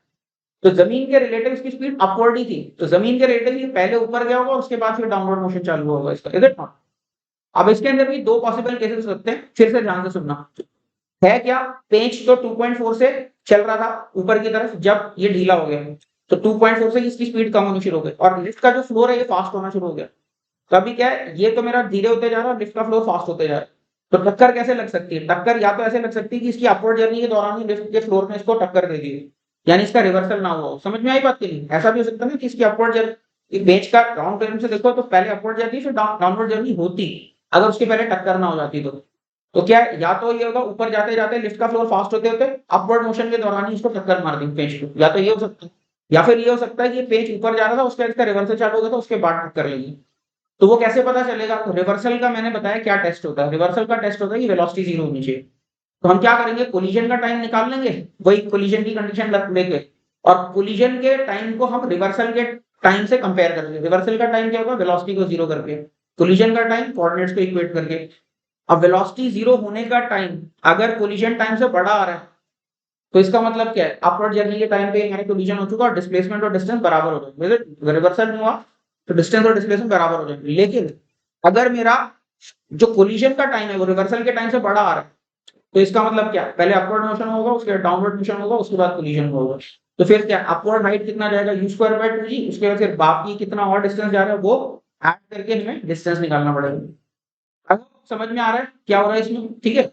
तो जमीन के रिलेटिव इसकी स्पीड अपवर्ड ही थी। तो जमीन के रिलेटिव ये पहले ऊपर गया होगा, उसके बाद फिर डाउनवर्ड मोशन चालू होगा इसका, इज इट नॉट। अब इसके अंदर भी 2 पॉसिबल केसेस हो सकते हैं, फिर से ध्यान से सुनना। है क्या, पेंच तो 2.4 से चल रहा था ऊपर की तरफ, जब ये ढीला हो गया तो 2.4 से इसकी स्पीड कम होनी शुरू हो गई और लिफ्ट का जो फ्लोर है ये फास्ट होना शुरू हो गया। तो अभी क्या है, ये तो मेरा धीरे होते जा रहा है और लिफ्ट का फ्लोर फास्ट होते जा रहा है। तो टक्कर कैसे लग सकती है, टक्कर या तो ऐसे लग सकती है कि इसकी अपवर्ड जर्नी के दौरान ही लिफ्ट के फ्लोर में इसको टक्कर दे दी, यानी इसका रिवर्सल ना हुआ हो। समझ में आई बात के लिए, ऐसा भी हो सकता है ना कि इसकी अपवर्ड जर्नी, बेंच का ग्राउंड फ्रेम से देखो तो पहले अपवर्ड जर्नी फिर डाउनवर्ड जर्नी होती, अगर उसके पहले टक्कर ना हो जाती तो क्या है, या तो ये होगा ऊपर जाते जाते लिफ्ट का फ्लोर फास्ट होते होते अपवर्ड मोशन के दौरान ही इसको टक्कर मार दी पेंच को, या तो ये हो सकता है। या फिर ये हो सकता है कि पेंच ऊपर जा रहा था, उसके बाद इसका रिवर्सल चालू हो गया था, उसके बाद टक्कर लगी। तो वो कैसे पता चलेगा, तो रिवर्सल का मैंने बताया क्या टेस्ट होता है। रिवर्सल का टेस्ट होता है कि वेलोसिटी 0 होनी चाहिए। तो हम क्या करेंगे, कोलिजन का टाइम निकाल लेंगे, वही कोलिजन की कंडीशन लेके, और कोलिजन के टाइम को हम रिवर्सल के टाइम से कंपेयर करेंगे। रिवर्सल का टाइम क्या होगा, वेलोसिटी को 0 करके, कोलिजन का टाइम कोऑर्डिनेट्स को इक्वेट करके। अब वेलोसिटी 0 होने का टाइम अगर कोलिजन टाइम से बड़ा आ रहा है तो इसका मतलब क्या है, अपवर्ड जर्नी के टाइम पे मेरा कोलिजन हो चुका और डिस्प्लेसमेंट और डिस्टेंस बराबर हो जाएंगे। रिवर्सल नहीं हुआ तो डिस्टेंस और डिस्प्लेसमेंट बराबर हो जाएंगे। लेकिन अगर मेरा जो कोलिजन का टाइम है वो रिवर्सल के टाइम से बड़ा आ रहा है तो इसका मतलब क्या, पहले अपवर्ड मोशन होगा, उसके बाद डाउनवर्ड मोशन होगा, उसके बाद कोलिजन होगा। तो फिर क्या, अपवर्ड हाइट कितना जाएगा, u स्क्वायर बाय 2g, उसके बाद फिर बाकी कितना और डिस्टेंस जा रहा है वो ऐड करके हमें डिस्टेंस निकालना पड़ेगा। अब समझ में आ रहा है क्या हो रहा है इसमें, ठीक है।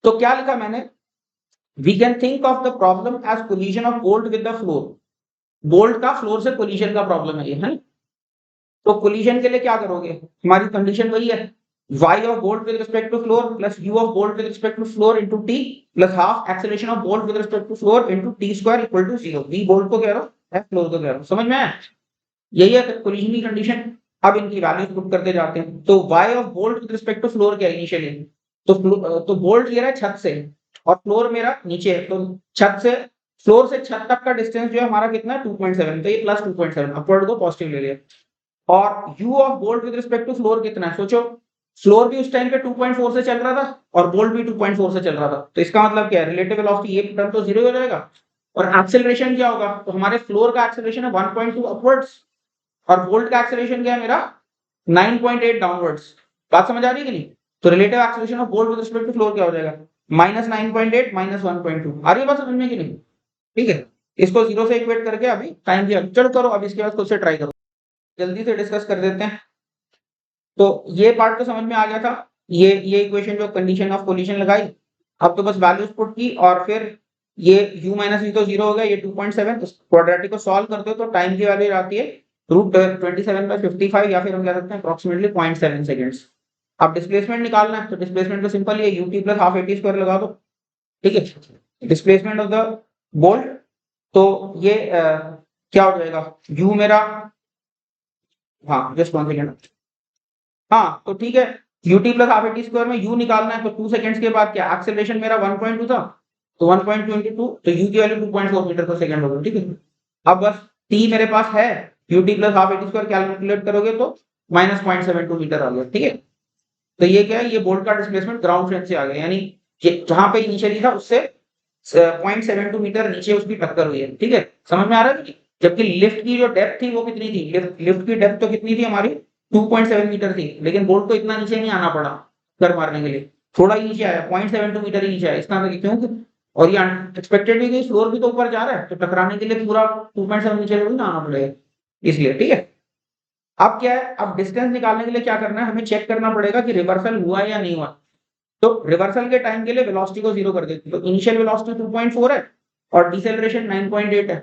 तो क्या लिखा मैंने, we can think of the problem as collision of bolt with the floor. Bolt का फ्लोर से कोलिजन का प्रॉब्लम है ये, है। तो कोलिजन के लिए क्या करोगे, हमारी कंडीशन वही है, y of bolt with respect to floor plus u of bolt with respect to floor into t plus half acceleration of bolt with respect to floor into t square equal to 0। v bolt को कह रहा हूँ, f floor को कह रहा हूँ, समझ में आया। यही है कोलिजन की कंडीशन। अब इनकी वैल्यूज पुट करते जाते हैं। तो y of bolt with respect to floor क्या है इनिशियली, तो बोल्ट ले रहा है छत से और फ्लोर मेरा नीचे है, तो छत से, फ्लोर से छत तक का डिस्टेंस जो है हमारा कितना है 2.7, तो ये प्लस 2.7, अपवर्ड को पॉजिटिव ले लिया। और u of bolt with respect to floor कितना है, सोचो, फ्लोर भी उस टाइम पे 2.4 से चल रहा था और बोल्ट भी 2.4 से चल रहा था, तो इसका मतलब क्या है, रिलेटिव वेलोसिटी ये टर्म तो 0 हो जाएगा। और एक्सेलरेशन क्या होगा, तो हमारे फ्लोर का एक्सेलरेशन है 1.2 अपवर्ड्स और बोल्ट का एक्सेलरेशन क्या है मेरा 9.8 डाउनवर्ड्स। बात समझ आ रही है कि नहीं। तो relative acceleration of bolt with respect to floor क्या हो जाएगा, -9.8 -1.2। आ रही है बात समझ में कि नहीं? ठीक है, इसको 0 से इक्वेट करके अभी टाइम दिया, चलो करो अब इसके बाद खुद से ट्राई करो, जल्दी से डिस्कस कर देते हैं। तो ये पार्ट तो समझ में आ गया था, ये इक्वेशन जो कंडीशन ऑफ कोलिजन लगाई, अब तो बस वैल्यूज पुट की और फिर ये u माइनस v तो 0 हो गया, ये 2.7, इस क्वाड्रेटिक को सॉल्व करते हो तो टाइम की वैल्यू आती है √27/55 या फिर हम कह सकते हैं अप्रोक्सीमेटली 0.7 सेकंड्स। अब डिस्प्लेसमेंट निकालना है तो डिस्प्लेसमेंट तो सिंपल ही है, ut plus half at square लगा दो, ठीक है। डिस्प्लेसमेंट ऑफ द बोल्ट, तो ये क्या हो जाएगा, u मेरा, हाँ जस्ट 1 सेकंड, हाँ तो ठीक है, ut plus half at square में u निकालना है तो 2 सेकंड्स के बाद क्या, एक्सेलरेशन मेरा 1.2 था तो 1.2 into 2, तो u की वैल्यू 2.4 मीटर पर सेकंड होगी, ठीक है। अब बस t मेरे पास है, ut plus half at square calculate करोगे तो -0.72 मीटर आ गया, ठीक है। तो ये क्या है, ये बोल्ट का डिस्प्लेसमेंट ग्राउंड फ्रेम से आ गया, यानी जहां पे इनिशियली था उससे 0.72 मीटर नीचे उसकी टक्कर हुई है, ठीक है, समझ में आ रहा है कि? जबकि लिफ्ट की जो डेप्थ थी वो कितनी थी, लिफ्ट की डेप्थ तो कितनी थी हमारी 2.7 मीटर थी, लेकिन बोल्ट को इतना नीचे नहीं आना पड़ा कर मारने के लिए, थोड़ा ही नीचे आया, 0.72 मीटर ही नीचे आया, इसका मतलब क्यों, और ये अनएक्सपेक्टेड भी कि फ्लोर भी तो ऊपर जा रहा है, तो टकराने के लिए पूरा 2.7 नीचे भी ना आना पड़ेगा, इसलिए, ठीक है। अब क्या है, अब डिस्टेंस निकालने के लिए क्या करना है, हमें चेक करना पड़ेगा कि रिवर्सल हुआ या नहीं हुआ। तो रिवर्सल के टाइम के लिए वेलोसिटी को 0 कर देते हैं, तो इनिशियल वेलोसिटी 2.4 है और डिसेलरेशन 9.8 है,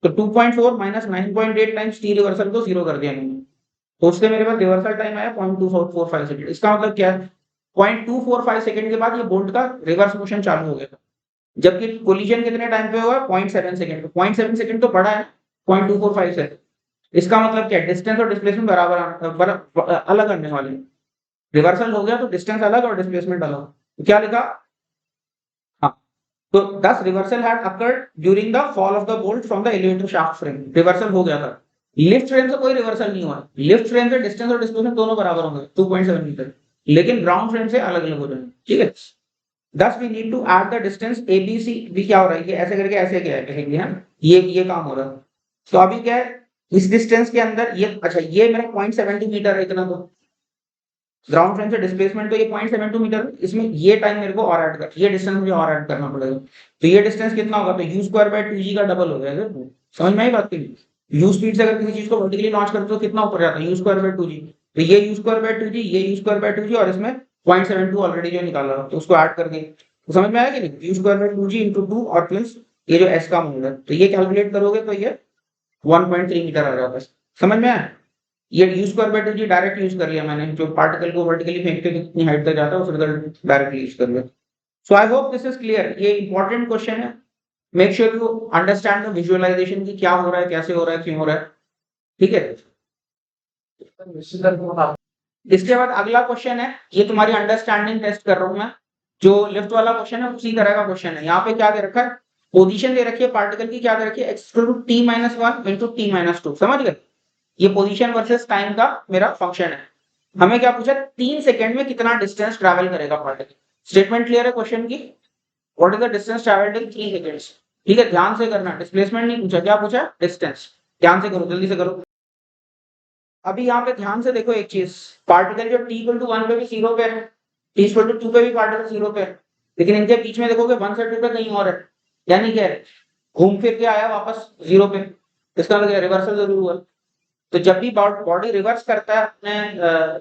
तो 2.4 माइनस 9.8 टाइम्स टी रिवर्सल को 0 कर दिया मैंने, तो उससे मेरे पास रिवर्सल टाइम आया 0.245 सेकंड। इसका मतलब क्या है, 0.245 सेकंड के बाद ये बोल्ट का रिवर्स मोशन चालू हो गया, जबकि कोलिजन कितने टाइम पे हुआ, 0.7 सेकंड पे, 0.7 सेकंड तो बड़ा है 0.245 से, इसका मतलब क्या, डिस्टेंस और डिस्प्लेसमेंट अलग आने वाले हैं, रिवर्सल हो गया तो डिस्टेंस अलग और डिस्प्लेसमेंट अलग, तो क्या लिखा, हाँ, तो दस reversal had occurred during the fall of the bolt from the elevator shaft frame, reversal हो गया था, लिफ्ट फ्रेम से कोई रिवर्सल नहीं हुआ, लिफ्ट फ्रेम से डिस्टेंस और डिस्प्लेसमेंट दोनों बराबर होंगे 2.7 मीटर, लेकिन ग्राउंड फ्रेम से अलग अलग हो जाएंगे, ठीक है। Thus we need to add the distance ABC, भी क्या हो रहा है, ये ऐसे करके ऐसे क्या है कहेंगे हम, ये काम हो रहा है, तो अभी क्या है, इस डिस्टेंस के अंदर ये, अच्छा ये मेरा 0.72 मीटर है इतना, तो ग्राउंड फ्रेम से डिस्प्लेसमेंट तो ये 0.72 मीटर, इसमें ये टाइम मेरे को और ऐड कर, ये डिस्टेंस मुझे और ऐड करना पड़ेगा, तो ये डिस्टेंस कितना होगा, तो u स्क्वायर बाय 2g का डबल हो जाएगा, समझ में आई बात की, u स्पीड से अगर किसी चीज को वर्टिकली लॉन्च करते हो तो कितना ऊपर जाता है, u स्क्वायर बाय 2g, तो ये u स्क्वायर बाय 2g, ये u स्क्वायर बाय 2g और इसमें 0.72 ऑलरेडी जो निकाला तो उसको ऐड करके, तो समझ में आया कि नहीं, u square by 2g into 2 और प्लस ये जो s का मूल है, तो ये कैलकुलेट करोगे तो ये 1.3 मीटर आ जाता है, समझ में आया। ये u square by 2g direct use कर लिया मैंने, जो पार्टिकल को वर्टिकली फेंकते कितनी हाइट तक जाता है उस रिजल्ट डायरेक्टली यूज कर लिया। So I hope this is clear, ये इंपॉर्टेंट क्वेश्चन है, make sure you understand the visualisation की क्या हो रहा है, कैसे हो रहा है, क्यों हो रहा है, ठीक है। इसके बाद अगला क्वेश्चन है, ये तुम्हारी अंडरस्टैंडिंग टेस्ट कर रहा हूं मैं, जो लिफ्ट वाला क्वेश्चन है उसी तरह का क्वेश्चन है, यहाँ पे क्या दे रखा है, पोजीशन दे रखी है पार्टिकल की, क्या दे रखी है, x⁻t−1 into t−2, समझ गए, ये पोजीशन वर्सेस टाइम का मेरा फंक्शन है, हमें क्या पूछा, 3 सेकंड में कितना डिस्टेंस ट्रैवल करेगा पार्टिकल, स्टेटमेंट क्लियर है क्वेश्चन की, what is the distance travelled in 3 seconds, ठीक है, ध्यान से करना, डिस्प्लेसमेंट नहीं पूछा, क्या पूछा, डिस्टेंस, ध्यान से करो, जल्दी से करो। अभी यहाँ पे ध्यान से देखो एक चीज, पार्टिकल जो t=1 पे भी 0 पे है, t=2 पे भी पार्टिकल 0 पे है, लेकिन इनके बीच में देखोगे 1 से 2 पे कहीं और है, यानी क्या है, घूम फिर के आया वापस 0 पे, इसका मतलब रिवर्सल जरूर हुआ, तो जब भी बॉडी रिवर्स करता है अपने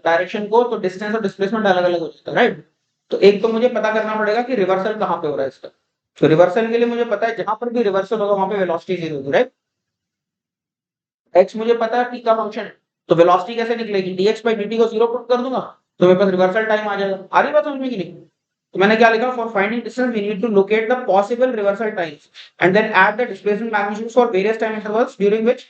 डायरेक्शन को तो डिस्टेंस और डिस्प्लेसमेंट अलग अलग हो जाता है, राइट। तो एक तो मुझे पता करना पड़ेगा कि रिवर्सल कहाँ पे हो रहा है इसका, तो रिवर्सल के लिए मुझे पता है जहां पर भी रिवर्सल होगा वहां पे वेलोसिटी 0 होगी, राइट। एक्स मुझे पता है p का फंक्शन है, तो वेलोसिटी कैसे निकलेगी, dx/dt को 0 पुट कर दूंगा तो मेरे पास रिवर्सल टाइम आ जाएगा, आ रही बात समझ में कि नहीं। तो मैंने क्या लिखा, for finding distance we need to locate the possible reversal times and then add the displacement magnitudes for various time intervals during which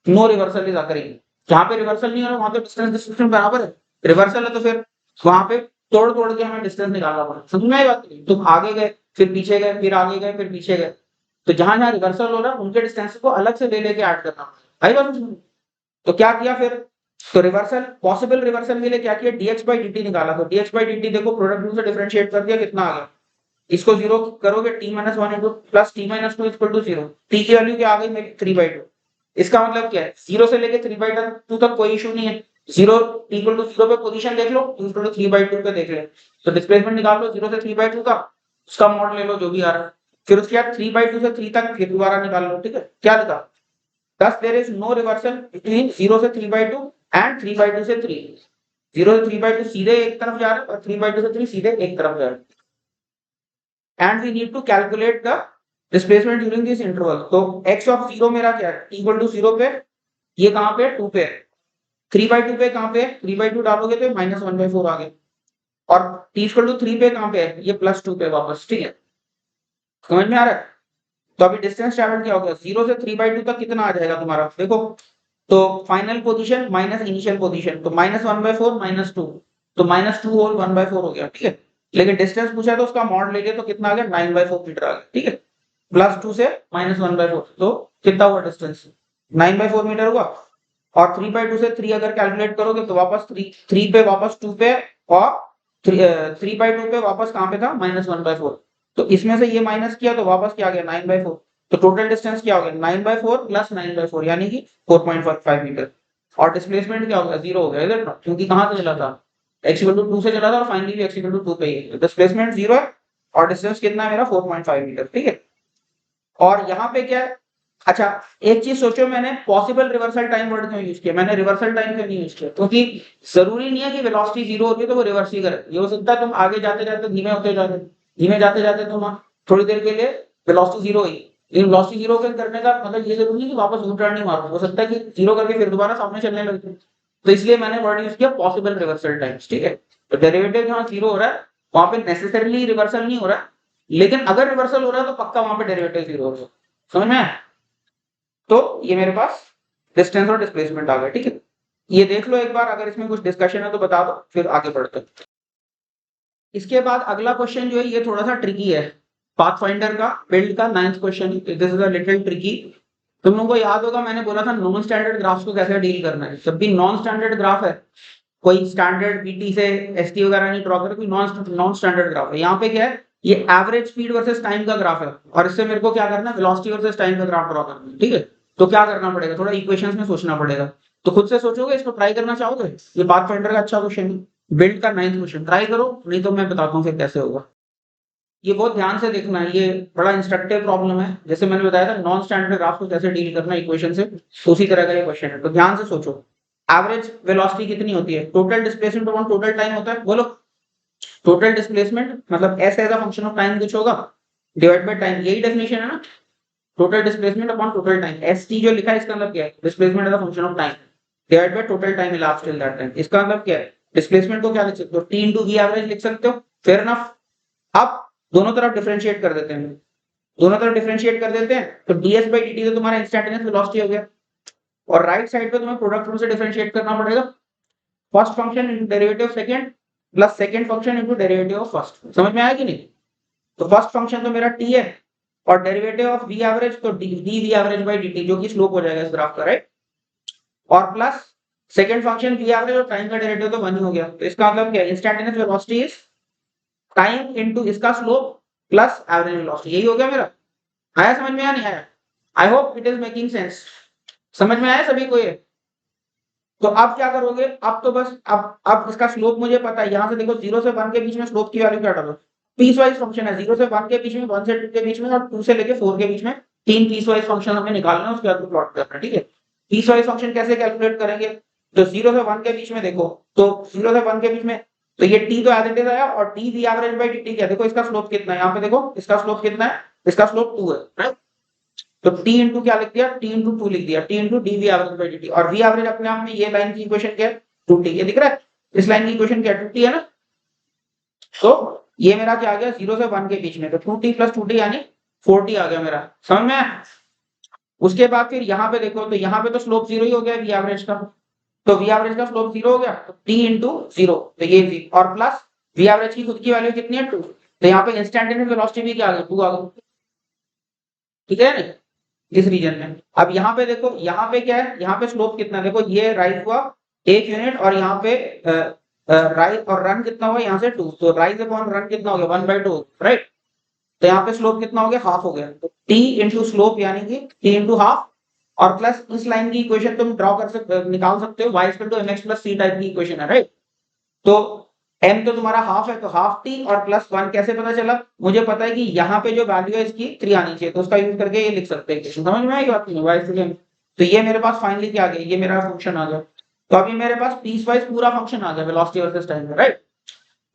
no reversal is occurring, जहां पे रिवर्सल नहीं हो रहा वहां पे डिस्टेंस डिस्प्लेसमेंट बराबर है, रिवर्सल है तो फिर वहां पे तोड़ तोड़ के हमें डिस्टेंस निकालना पड़ा, समझ में आई बात नहीं, तुम आगे गए फिर पीछे गए फिर आगे गए फिर पीछे गए, तो जहां जहां रिवर्सल हो रहा है उनके डिस्टेंस को अलग से ले लेके ऐड करना पड़ा, आई बात समझ में? तो क्या किया फिर, तो रिवर्सल, पॉसिबल रिवर्सल के लिए क्या किया, dx/dt निकाला, तो dx/dt देखो प्रोडक्ट रूल से डिफरेंशिएट कर दिया, कितना आ गया, इसको 0 करोगे t−1 into plus t−2 equal to 0, t की वैल्यू क्या आ गई मेरी 3/2, इसका मतलब क्या है 0 से लेके 3/2 तक कोई इशू नहीं है, जीरो इक्वल टू जीरो पे पोजीशन देख लो, इक्वल टू 3/2 पे देख ले, तो डिस्प्लेसमेंट निकाल लो 0 से 3/2 का, उसका मॉड ले लो जो भी आ रहा है, फिर उसके बाद 3/2 से 3 तक फिर दोबारा निकाल लो। ठीक है, क्या लिखा? Thus there is no reversal between 0 से 3/2 and 3/2 से 3। 0 से 3/2 सीधे एक तरफ जा रहा है और 3/2 से 3 सीधे एक तरफ जा रहा है। And we need to calculate the displacement during this interval. तो x ऑफ 0 मेरा क्या है, इक्वल टू 0 पे, ये कहां पे 2 पे, 3/2 पे कहां पे, 3/2 डालोगे तो -1/4 आ गया, और t इक्वल टू 3 पे कहां पे है, ये +2 पे वापस। ठीक है, समझ में आ रहा है? तो अभी डिस्टेंस ट्रैवल क्या होगा, 0 से 3/2 तक कितना आ जाएगा तुम्हारा, देखो, तो final position minus initial position, तो -1/4 -2, तो -2 होल 1/4 हो गया। ठीक है, लेकिन डिस्टेंस पूछा तो उसका मॉड ले लिया, तो कितना आ गया, 9/4 मीटर आ गया। ठीक है, +2 से -1/4, तो कितना हुआ डिस्टेंस, 9/4 मीटर हुआ। और 3/2 से 3 अगर कैलकुलेट करोगे तो वापस 3 पे वापस 2 पे, और 3/2 पे वापस कहां पे था, -1/4, तो इसमें से ये माइनस किया तो वापस क्या आ गया, 9/4, तो टोटल डिस्टेंस क्या हो गया, 9/4 प्लस 9/4 यानी कि 4.5 मीटर। और डिस्प्लेसमेंट क्या हो गया, 0 हो गया इधर, क्योंकि कहां से चला था, x इक्वल टू 2 से चला था, और फाइनली भी x इक्वल टू 2 पे ही है, डिस्प्लेसमेंट 0 है और डिस्टेंस कितना है मेरा, 4.5 मीटर। ठीक है, और यहाँ पे क्या है, अच्छा एक चीज सोचो, मैंने पॉसिबल रिवर्सल टाइम वर्ड क्यों यूज किया, मैंने रिवर्सल टाइम क्यों नहीं यूज किया, क्योंकि जरूरी नहीं है कि वेलोसिटी 0 होती है तो वो रिवर्स ही करे, ये हो सकता है तुम आगे जाते जाते धीमे होते जाते, धीमे जाते जाते तुम थोड़ी देर के लिए वेलोसिटी 0 हुई, लेकिन वेलोसिटी 0 करने का मतलब ये जरूरी नहीं कि वापस यू टर्न नहीं मारो, हो सकता है कि 0 करके फिर दोबारा सामने चलने लगे, तो इसलिए मैंने वर्ड यूज किया पॉसिबल रिवर्सल टाइम्स। ठीक है, तो डेरिवेटिव जहां 0 हो रहा है वहां पे नेसेसरली रिवर्सल नहीं हो रहा है, लेकिन अगर रिवर्सल हो रहा है तो पक्का वहां पे डेरिवेटिव 0 हो रहा है। समझ में आया? तो ये मेरे पास डिस्टेंस और डिस्प्लेसमेंट आ गया। ठीक है, ये देख लो एक बार, अगर इसमें कुछ डिस्कशन है तो बता दो, फिर आगे बढ़ते हैं। इसके बाद अगला क्वेश्चन जो है ये थोड़ा सा ट्रिकी है, पाथफाइंडर का बिल्ड का 9th question, this is a little tricky. तुम लोगों को याद होगा मैंने बोला था नॉन स्टैंडर्ड ग्राफ्स को कैसे डील करना है, जब भी नॉन स्टैंडर्ड ग्राफ है, कोई स्टैंडर्ड बीटी से एसटी वगैरह नहीं ड्रॉ कर, कोई नॉन स्टैंडर्ड ग्राफ है, यहाँ पे क्या है, ये एवरेज स्पीड वर्सेस टाइम का ग्राफ है, और इससे मेरे को क्या करना है, वेलोसिटी वर्सेस टाइम का ग्राफ ड्रॉ करना है। ठीक है, तो क्या करना पड़ेगा, थोड़ा इक्वेशंस में सोचना पड़ेगा, तो खुद से सोचोगे, इसको ट्राई करना चाहोगे, ये पाथफाइंडर का अच्छा क्वेश्चन है, बिल्ड का 9th क्वेश्चन, ट्राई करो, नहीं तो मैं बताता हूँ फिर कैसे होगा। ये बहुत ध्यान से देखना है, ये बड़ा इंस्ट्रक्टिव प्रॉब्लम है, जैसे मैंने बताया था नॉन स्टैंडर्ड ग्राफ को कैसे डील करना इक्वेशन से, तो उसी तरह का ये क्वेश्चन है, तो ध्यान से सोचो। एवरेज वेलोसिटी कितनी होती है, total displacement upon total time होता है, बोलो, टोटल डिस्प्लेसमेंट मतलब s as a function of time कुछ होगा, डिवाइड बाय टाइम, यही डेफिनेशन है ना, total displacement upon total time, s t जो लिखा है इसका मतलब क्या है, displacement as a function of time divide by total time elapsed till that time, इसका मतलब क्या है, डिस्प्लेसमेंट को क्या लिख सकते हो, टी इंटू वी एवरेज लिख सकते हो, फेयर इनफ। अब दोनों तरफ डिफरेंशिएट कर देते हैं, दोनों तरफ डिफरेंशिएट कर देते हैं, तो ds by dt तो तुम्हारा इंस्टेंटेनियस वेलोसिटी हो गया, और राइट साइड पे तुम्हें प्रोडक्ट रूल से डिफरेंशिएट करना पड़ेगा, first function into derivative second plus second function into derivative of first. समझ में आया कि नहीं? तो फर्स्ट फंक्शन तो मेरा t है, और डेरिवेटिव ऑफ v एवरेज तो d v average by dt, जो कि स्लोप हो जाएगा इस ग्राफ का, राइट, और plus second function v average और टाइम का डेरिवेटिव तो 1 ही हो गया, तो इसका मतलब क्या है, instantaneous velocity is time into इसका स्लोप प्लस एवरेज वेलोसिटी, यही हो गया मेरा। आया समझ में या नहीं आया? आई hope it is making sense, समझ में आया सभी को ये? तो अब क्या करोगे, अब तो बस अब इसका स्लोप मुझे पता है, यहाँ से देखो 0 से 1 के बीच में स्लोप की वैल्यू क्या डालो, पीस वाइज फंक्शन है, 0 से 1 के बीच में, 1 से 2 के बीच में, और 2 से लेके 4 के बीच में, तीन पीस वाइज फंक्शन हमें निकालना है, उसके बाद प्लॉट करना है। ठीक है, पीस वाइज फंक्शन कैसे कैलकुलेट करेंगे, तो 0 से 1 के बीच में देखो, तो 0 से 1 के बीच में, तो ये t तो एज इट इज आया, और d v average by dt क्या, देखो इसका स्लोप कितना है, यहाँ पे देखो इसका स्लोप कितना है, इसका स्लोप 2 है, राइट, तो t इंटू क्या लिख दिया, t इंटू 2 लिख दिया, t into d v average by dt, और v एवरेज अपने आप में ये लाइन की इक्वेशन क्या है, 2t, ये दिख रहा है, इस लाइन की इक्वेशन क्या है, 2t है ना, तो ये मेरा क्या आ गया, 0 से 1 के बीच में, तो 2t प्लस 2t यानी 4t आ गया मेरा, समझ में आया? उसके बाद फिर यहाँ पे देखो, तो यहाँ पे तो स्लोप 0 ही हो गया v एवरेज का, तो v एवरेज का स्लोप 0 हो गया, तो t इंटू 0, तो ये v, और प्लस v एवरेज की खुद की वैल्यू कितनी है, 2, तो यहाँ पे इंस्टेंटेनियस वेलोसिटी भी क्या आ गई, 2 आ गई। ठीक है नहीं, इस रीजन में। अब यहाँ पे देखो, यहाँ पे क्या है, यहाँ पे स्लोप कितना है, देखो ये राइज हुआ 1 यूनिट, और यहाँ पे राइज और रन कितना हुआ, यहाँ से 2, तो राइज अपॉन रन कितना हो गया, 1/2, राइट, तो यहाँ पे स्लोप कितना हो गया, हाफ हो गया, तो t इंटू स्लोप यानी कि t इंटू हाफ, और प्लस इस लाइन की इक्वेशन तुम ड्रॉ कर सकते, निकाल सकते हो, y equal to mx plus c type की इक्वेशन है, राइट। तो m तो तुम्हारा हाफ है, तो हाफ t और प्लस 1 कैसे पता चला, मुझे पता है कि यहाँ पे जो वैल्यू है इसकी 3 आनी चाहिए, तो उसका यूज करके ये लिख सकते हैं इक्वेशन। समझ में आई बात नहीं, y इक्वल टू m। तो ये मेरे पास फाइनली क्या आ गया, ये मेरा फंक्शन आ गया। तो अभी मेरे पास पीस वाइज पूरा फंक्शन आ गया वेलोसिटी वर्सेस टाइम में, right.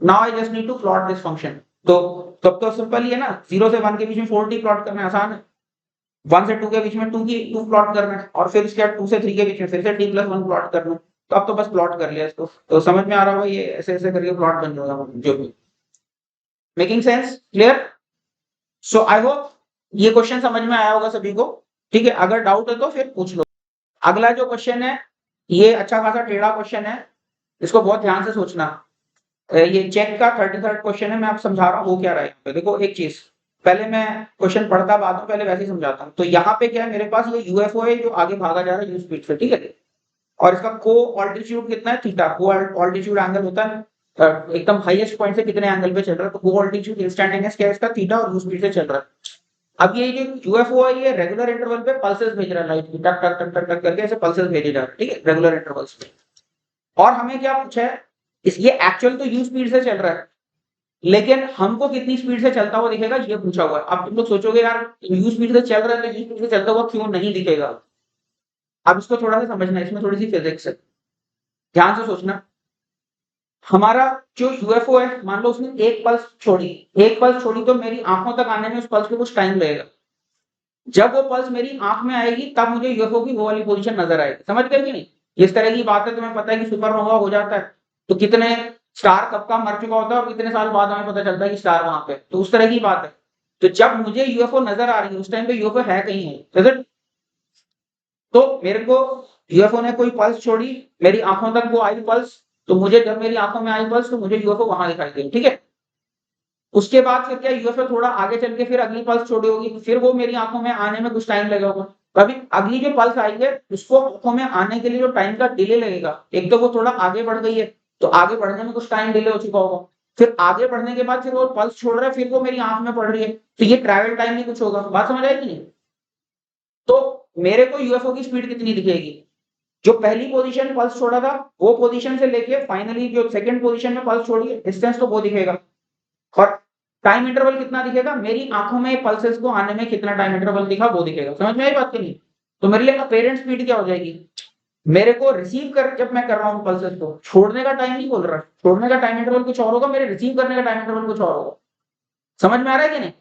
Now I just need to plot this function. तो तब तो सिंपल ही है ना, 0 से 1 के बीच में 4t प्लॉट करना आसान है, 1 से 2 के बीच में 2 प्लॉट करना है, और फिर उसके बाद 2 से 3 के बीच में फिर से t प्लस 1 प्लॉट करना है। तो अब तो बस प्लॉट कर लिया इसको, तो समझ में आ रहा होगा ये ऐसे ऐसे करके प्लॉट बन जाएगा जो भी। Making sense, clear. So I hope ये क्वेश्चन समझ में आया होगा सभी को, ठीक है। अगर डाउट है तो फिर पूछ लो। अगला जो क्वेश्चन है ये अच्छा खासा टेढ़ा क्वेश्चन है, इसको बहुत ध्यान से सोचना। ये चेक का 33rd क्वेश्चन है, मैं आप समझा रहा हूँ हो क्या रहा है यहाँ पे। देखो एक चीज, पहले मैं क्वेश्चन पढ़ता बाद में, पहले वैसे ही समझाता हूँ। तो यहाँ पे क्या है, मेरे पास ये यूएफओ है जो आगे भागा जा रहा है यू स्पीड से, ठीक है। और इसका को ऑल्टीट्यूड कितना है, थीटा। को ऑल्टीट्यूड एंगल होता है एकदम हाईएस्ट पॉइंट से कितने एंगल पे चल रहा है, तो को ऑल्टीट्यूड इंस्टेंटेनियस क्या है इसका, थीटा, और यू स्पीड से चल रहा है। अब ये जो यूएफओ है ये रेगुलर इंटरवल पे पल्सेस भेज रहा है, लाइट की टक टक टक टक टक करके ऐसे पल्सेस भेजे जा रहे हैं, ठीक है, रेगुलर इंटरवल्स पे। और हमें क्या पूछा है, इस ये एक्चुअल तो यू स्पीड से चल रहा है, लेकिन हमको कितनी स्पीड से चलता हुआ दिखेगा ये पूछा हुआ है। अब तुम लोग सोचोगे यार यू स्पीड से चल रहा है तो यू स्पीड से चलता हुआ क्यों नहीं दिखेगा। अब इसको थोड़ा सा समझना है, इसमें थोड़ी सी फिजिक्स है, ध्यान से सोचना। हमारा जो यूएफओ है, मान लो उसने एक पल्स छोड़ी, एक पल्स छोड़ी, तो मेरी आंखों तक आने में उस पल्स को कुछ टाइम लगेगा। जब वो पल्स मेरी आंख में आएगी तब मुझे यूएफओ की वो वाली पोजीशन नजर आएगी। समझ गए कि नहीं। इस तरह की बात है, तुम्हें पता है कि सुपरनोवा हो जाता है तो कितने स्टार कब का मर चुका होता है और कितने साल बाद हमें पता चलता है कि स्टार वहां पे, तो उस तरह की बात है। तो जब मुझे यूएफओ नजर आ रही है उस टाइम पे यूएफओ है कहीं है, तो मेरे को यूएफओ ने कोई पल्स छोड़ी, मेरी आंखों तक वो आई पल्स, तो मुझे जब मेरी आंखों में आई पल्स तो मुझे यूएफओ वहां दिखाई दे, ठीक है। उसके बाद फिर क्या, यूएफओ थोड़ा आगे चल के फिर अगली पल्स छोड़ी होगी, फिर वो मेरी आंखों में आने में कुछ टाइम लगेगा होगा। अभी अगली जो पल्स आई है उसको आंखों में आने के लिए जो टाइम का डिले लगेगा, एक तो वो थोड़ा आगे बढ़ गई है तो आगे बढ़ने में कुछ टाइम डिले हो चुका होगा, फिर आगे बढ़ने के बाद फिर वो पल्स छोड़ रहा है, फिर वो मेरी आंख में पड़ रही है, तो ये ट्रैवल टाइम ही कुछ होगा। बात समझ आएगी नहीं। तो मेरे को यूएफओ की स्पीड कितनी दिखेगी, जो पहली पोजीशन पल्स छोड़ा था वो पोजीशन से लेके फाइनली जो सेकंड पोजीशन में पल्स छोड़ी है, डिस्टेंस तो वो दिखेगा। और टाइम इंटरवल कितना दिखेगा, मेरी आंखों में पल्सेस को आने में कितना टाइम इंटरवल दिखा वो दिखेगा। समझ में आई बात की नहीं। तो मेरे लिए अपेरेंट स्पीड क्या हो जाएगी, मेरे को रिसीव कर जब मैं कर रहा हूँ पल्सेस को, छोड़ने का टाइम नहीं बोल रहा, छोड़ने का टाइम इंटरवल कुछ और होगा, मेरे रिसीव करने का टाइम इंटरवल कुछ और होगा। समझ में आ रहा है कि नहीं।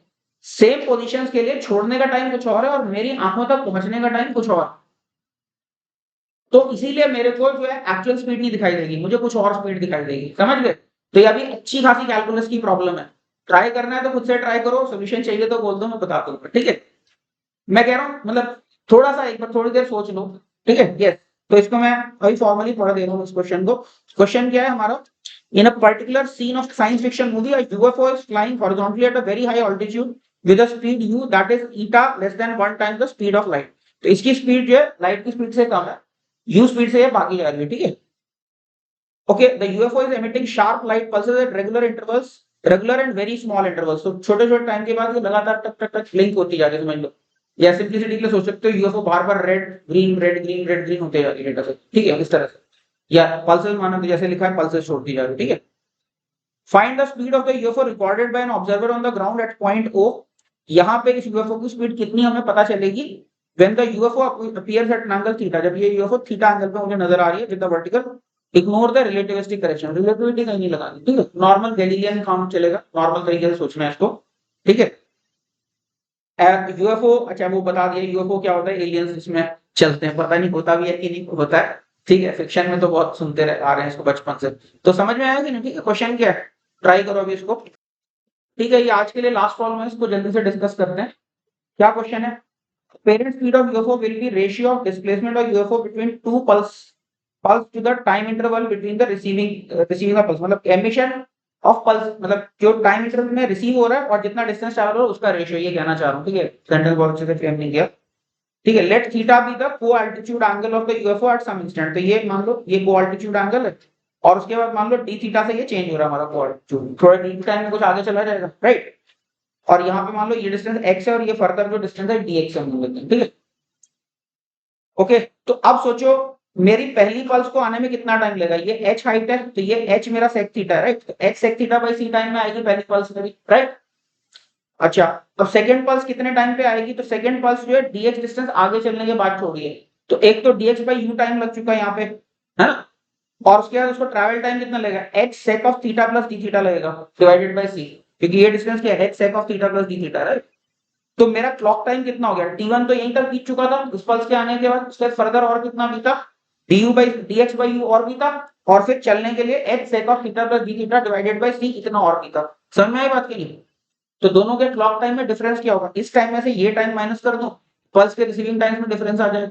सेम पोजीशंस के लिए छोड़ने का टाइम कुछ और है और मेरी आंखों तक पहुंचने का टाइम कुछ और। तो इसीलिए मेरे को जो है एक्चुअल स्पीड नहीं दिखाई देगी, मुझे कुछ और स्पीड दिखाई देगी। समझ गए। तो ये अभी अच्छी खासी कैलकुलस की प्रॉब्लम है। ट्राई करना है तो खुद से ट्राई करो, सोल्यूशन चाहिए तो बोल दो, मैं बता दूंगा, ठीक है। मैं कह रहा हूँ मतलब थोड़ा सा एक बार थोड़ी देर सोच लो, ठीक है। यस, तो इसको मैं अभी फॉर्मली पढ़ दे रहा हूँ इस क्वेश्चन को। क्वेश्चन क्या है हमारा, in a particular scene of science fiction movie, a UFO is flying horizontally at a very high altitude with a speed u that is eta less than 1 time the speed of light। तो इसकी speed जो है light की speed से कम है, u speed से ये भागी जा रही है, ठीक है। Okay, the UFO is emitting sharp light pulses at regular intervals, regular and very small intervals. तो छोटे छोटे टाइम के बाद ये लगातार टक टक टक ब्लिंक होती जा रही है, समझ लो। या सिंपलिसिटी के लिए सोच सकते हो यूएफओ बार बार red green red green red green होते जा रही है डेटा से, ठीक है, इस तरह से। या पल्सेस माना तो जैसे लिखा है पल्सेस छोड़ती जा रही है, ठीक है। Find the speed of the UFO recorded by an observer on the ground at point O. यहाँ पे इस यूएफओ की स्पीड कितनी हमें पता चलेगी, when the UFO appears eight an angle theta, जब ये यूएफओ थीटा एंगल पे मुझे नजर आ रही है with the vertical. Ignore the relativistic correction, relativity कहीं नहीं लगानी, ठीक है। नॉर्मल गैलीलियन काम चलेगा, नॉर्मल तरीके से सोचना है इसको, ठीक है। यूएफओ, अच्छा वो बता दिया यूएफओ क्या होता है, एलियंस इसमें चलते हैं, पता नहीं होता भी है कि नहीं होता है, ठीक है। फिक्शन में तो बहुत सुनते आ रहे हैं इसको बचपन से। तो समझ में आया कि नहीं, ठीक है। क्वेश्चन क्या है, ट्राई करो अभी इसको, ठीक है। ये आज के लिए लास्ट प्रॉब्लम है, इसको जल्दी से डिस्कस करते हैं। क्या क्वेश्चन है, parent speed of UFO will be ratio of displacement of UFO between two pulse to the time interval between the receiving the pulse। मतलब emission of pulse, मतलब जो टाइम इंटरवल में रिसीव हो रहा है और जितना डिस्टेंस ट्रैवल हो रहा है उसका रेशियो, ये कहना चाह रहा हूँ, ठीक है। सेंट्रल बहुत अच्छे से फ्रेम नहीं किया, ठीक है। लेट थीटा बी द को altitude angle of the UFO at some instant. तो ये मान लो ये को अल्टीट्यूड एंगल है, और उसके बाद मान लो डी थीटा से ये चेंज हो रहा है हमारा को अल्टीट्यूड, थोड़ा डी टाइम में कुछ आगे चला जाएगा, राइट। और यहाँ पे मान लो ये डिस्टेंस x है और ये फर्दर जो डिस्टेंस है dx है, ठीक है। ओके, तो अब सोचो मेरी पहली पल्स को आने में कितना टाइम लगेगा, ये h हाइट है तो ये h मेरा sec थीटा है, राइट, तो h sec theta by c time में आएगी पहली पल्स मेरी, राइट। अच्छा, अब सेकंड पल्स कितने टाइम पे आएगी, तो सेकंड पल्स जो है dx डिस्टेंस आगे चलने के बाद छोड़िए, तो एक तो dx बाई u टाइम लग चुका है यहाँ पे, है ना, और उसके बाद उसको ट्रैवल टाइम कितना लगेगा, h sec of theta plus d theta लगेगा डिवाइडेड बाय c, क्योंकि ये डिस्टेंस क्या है, h sec of theta plus d theta, right. तो मेरा क्लॉक टाइम कितना हो गया, t1 तो यहीं तक बीत चुका था उस पल्स के आने के बाद, उसके फर्दर और कितना बीता, du by dx by u और बीता, और फिर चलने के लिए h sec of theta plus d theta divided by c इतना और बीता। समझ में आई बात की नहीं? तो दोनों के क्लॉक टाइम में डिफरेंस क्या होगा, इस टाइम में से ये टाइम माइनस कर दो, पल्स के रिसीविंग टाइम में डिफरेंस आ जाए,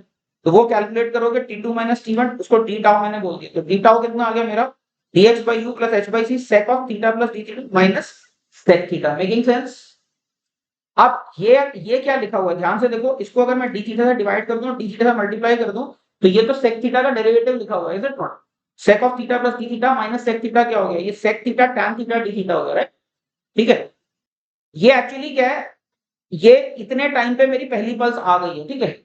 तो वो कैलकुलेट करोगे t2 माइनस t1, उसको d टाउ मैंने बोल दिया, तो d टाउ कितना आ गया मेरा, dx by u plus h by c sec of theta plus d theta minus sec theta, making sense? अब ये क्या लिखा हुआ है ध्यान से देखो, इसको अगर मैं d थीटा से डिवाइड कर दूं, d थीटा से मल्टीप्लाई कर दूं, तो ये तो sec थीटा का डेरिवेटिव लिखा हुआ है, is it not, sec of theta plus d theta minus sec theta क्या हो गया, ये sec theta tan theta d theta हो गया, राइट। ठीक है, ये एक्चुअली क्या है, ये इतने टाइम पे मेरी पहली पल्स आ गई है, ठीक है,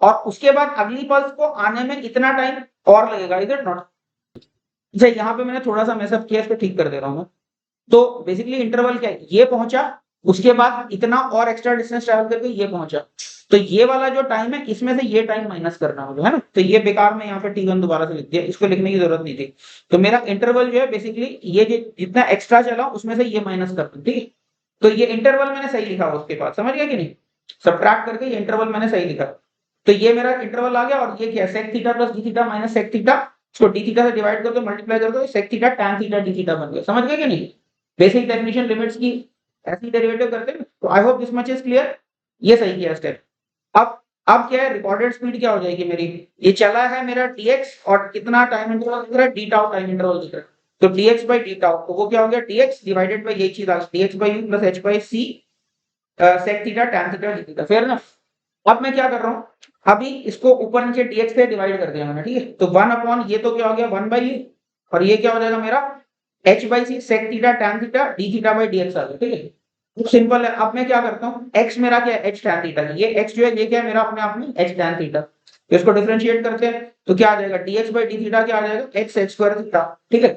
और उसके बाद अगली पल्स को आने में इतना टाइम और लगेगा, इज इट नॉट। अच्छा, यहाँ पे मैंने थोड़ा सा मैसअप किया, इसको ठीक कर दे रहा हूँ मैं। तो बेसिकली इंटरवल क्या है, ये पहुंचा, उसके बाद इतना और एक्स्ट्रा डिस्टेंस ट्रैवल करके ये पहुंचा, तो ये वाला जो टाइम है इसमें से ये टाइम माइनस करना होगा, है ना, तो ये बेकार में यहाँ पे t1 दोबारा से लिख दिया, इसको लिखने की जरूरत नहीं थी। तो मेरा इंटरवल जो है बेसिकली ये जो जितना एक्स्ट्रा चला उसमें से ये माइनस कर दो, ठीक है। तो ये इंटरवल मैंने सही लिखा उसके बाद, समझ गया कि नहीं, सबट्रैक्ट करके ये इंटरवल मैंने सही लिखा, तो ये मेरा इंटरवल आ गया, और ये क्या है, sec theta plus d theta minus sec theta, इसको d थीटा से डिवाइड कर दो, मल्टीप्लाई कर दो, sec theta tan theta d theta बन गया, समझ गए कि नहीं, बेसिक डेफिनेशन लिमिट्स की ऐसी डेरिवेटिव करते हैं। तो I hope this much is clear, ये सही किया स्टेप। अब क्या है, रिकॉर्डेड स्पीड क्या हो जाएगी मेरी, ये चला है मेरा dx और कितना टाइम इंटरवल दिख रहा है, d टाउ टाइम इंटरवल दिख रहा है, तो dx बाई d टाउ, तो वो क्या हो गया, dx डिवाइडेड बाई ये चीज dx by u plus h by c sec theta tan theta d theta, fair ना। अब मैं क्या कर रहा हूँ, अभी इसको ऊपर नीचे dx से डिवाइड कर दिया मैंने, ठीक है, तो 1 अपॉन ये तो क्या हो गया 1 बाई, और ये क्या हो जाएगा मेरा h by c sec theta tan theta d theta by dx आ गया, ठीक है। तो सिंपल है, अब मैं क्या करता हूँ, x मेरा क्या है h tan थीटा, ये x जो है ये क्या है मेरा अपने आप में h tan थीटा, तो इसको डिफरेंशिएट करते हैं, तो क्या आ जाएगा dx बाई d थीटा क्या आ जाएगा x h स्क्वायर थीटा, ठीक है।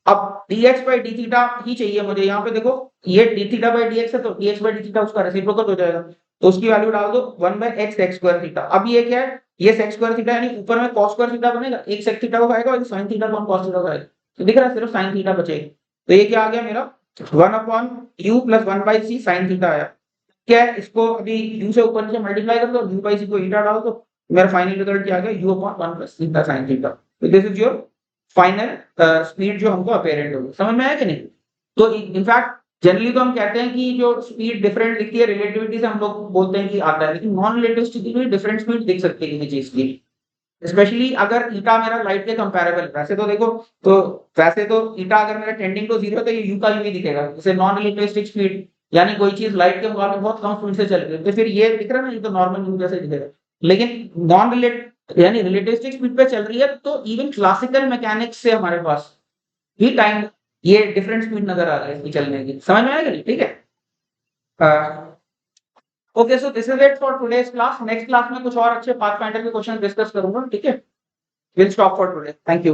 अब dx बाई d थीटा ही चाहिए मुझे, यहाँ पे देखो ये d थीटा बाई dx है, तो dx बाई d थीटा उसका रेसिप्रोकल हो जाएगा, तो उसकी वैल्यू डाल दो 1 by x sec square theta. अब ये क्या है, ये सेक स्क्वायर थीटा यानी ऊपर में cos स्क्वायर थीटा बनेगा, एक सेक थीटा को खाएगा और sin थीटा को cos थीटा को खाएगा, तो दिख रहा है सिर्फ sin थीटा बचेगा, तो ये क्या आ गया मेरा 1 upon u plus 1 by c sin theta आया। क्या है, इसको अभी u से ऊपर नीचे मल्टीप्लाई कर दो, u बाई c को ईटा डाल दो, मेरा फाइनल रिजल्ट क्या आ गया u upon 1 plus theta sin theta, तो this is your final speed जो हमको अपेरेंट होगी, समझ में आया कि नहीं। तो इनफैक्ट जनरली तो हम कहते हैं कि जो स्पीड डिफरेंट दिखती है रिलेटिविटी से, हम लोग बोलते हैं कि आता है, लेकिन नॉन रिलेटिविस्टिक में डिफरेंट स्पीड दिख सकती है किसी चीज की, स्पेशली अगर ईटा मेरा लाइट के कंपैरेबल, वैसे तो देखो, तो वैसे तो ईटा अगर मेरा टेंडिंग टू जीरो तो ये यू का यू ही दिखेगा, जैसे नॉन रिलेटिविस्टिक स्पीड यानी कोई चीज लाइट के मुकाबले बहुत कम स्पीड से चल रही है, तो फिर ये दिख रहा है ना, ये तो नॉर्मल यू जैसे दिखेगा, लेकिन नॉन रिलेट यानी रिलेटिविस्टिक स्पीड पे चल रही है, तो इवन क्लासिकल मैकेनिक्स से हमारे पास भी टाइम ये डिफरेंट स्पीड नजर आ रहा है इसकी चलने की, समझ में आएगा नहीं, ठीक है। Okay, so this is it for today's class, next class में कुछ और अच्छे पाथफाइंडर के क्वेश्चन डिस्कस करूंगा, ठीक है। Will stop for today, thank you.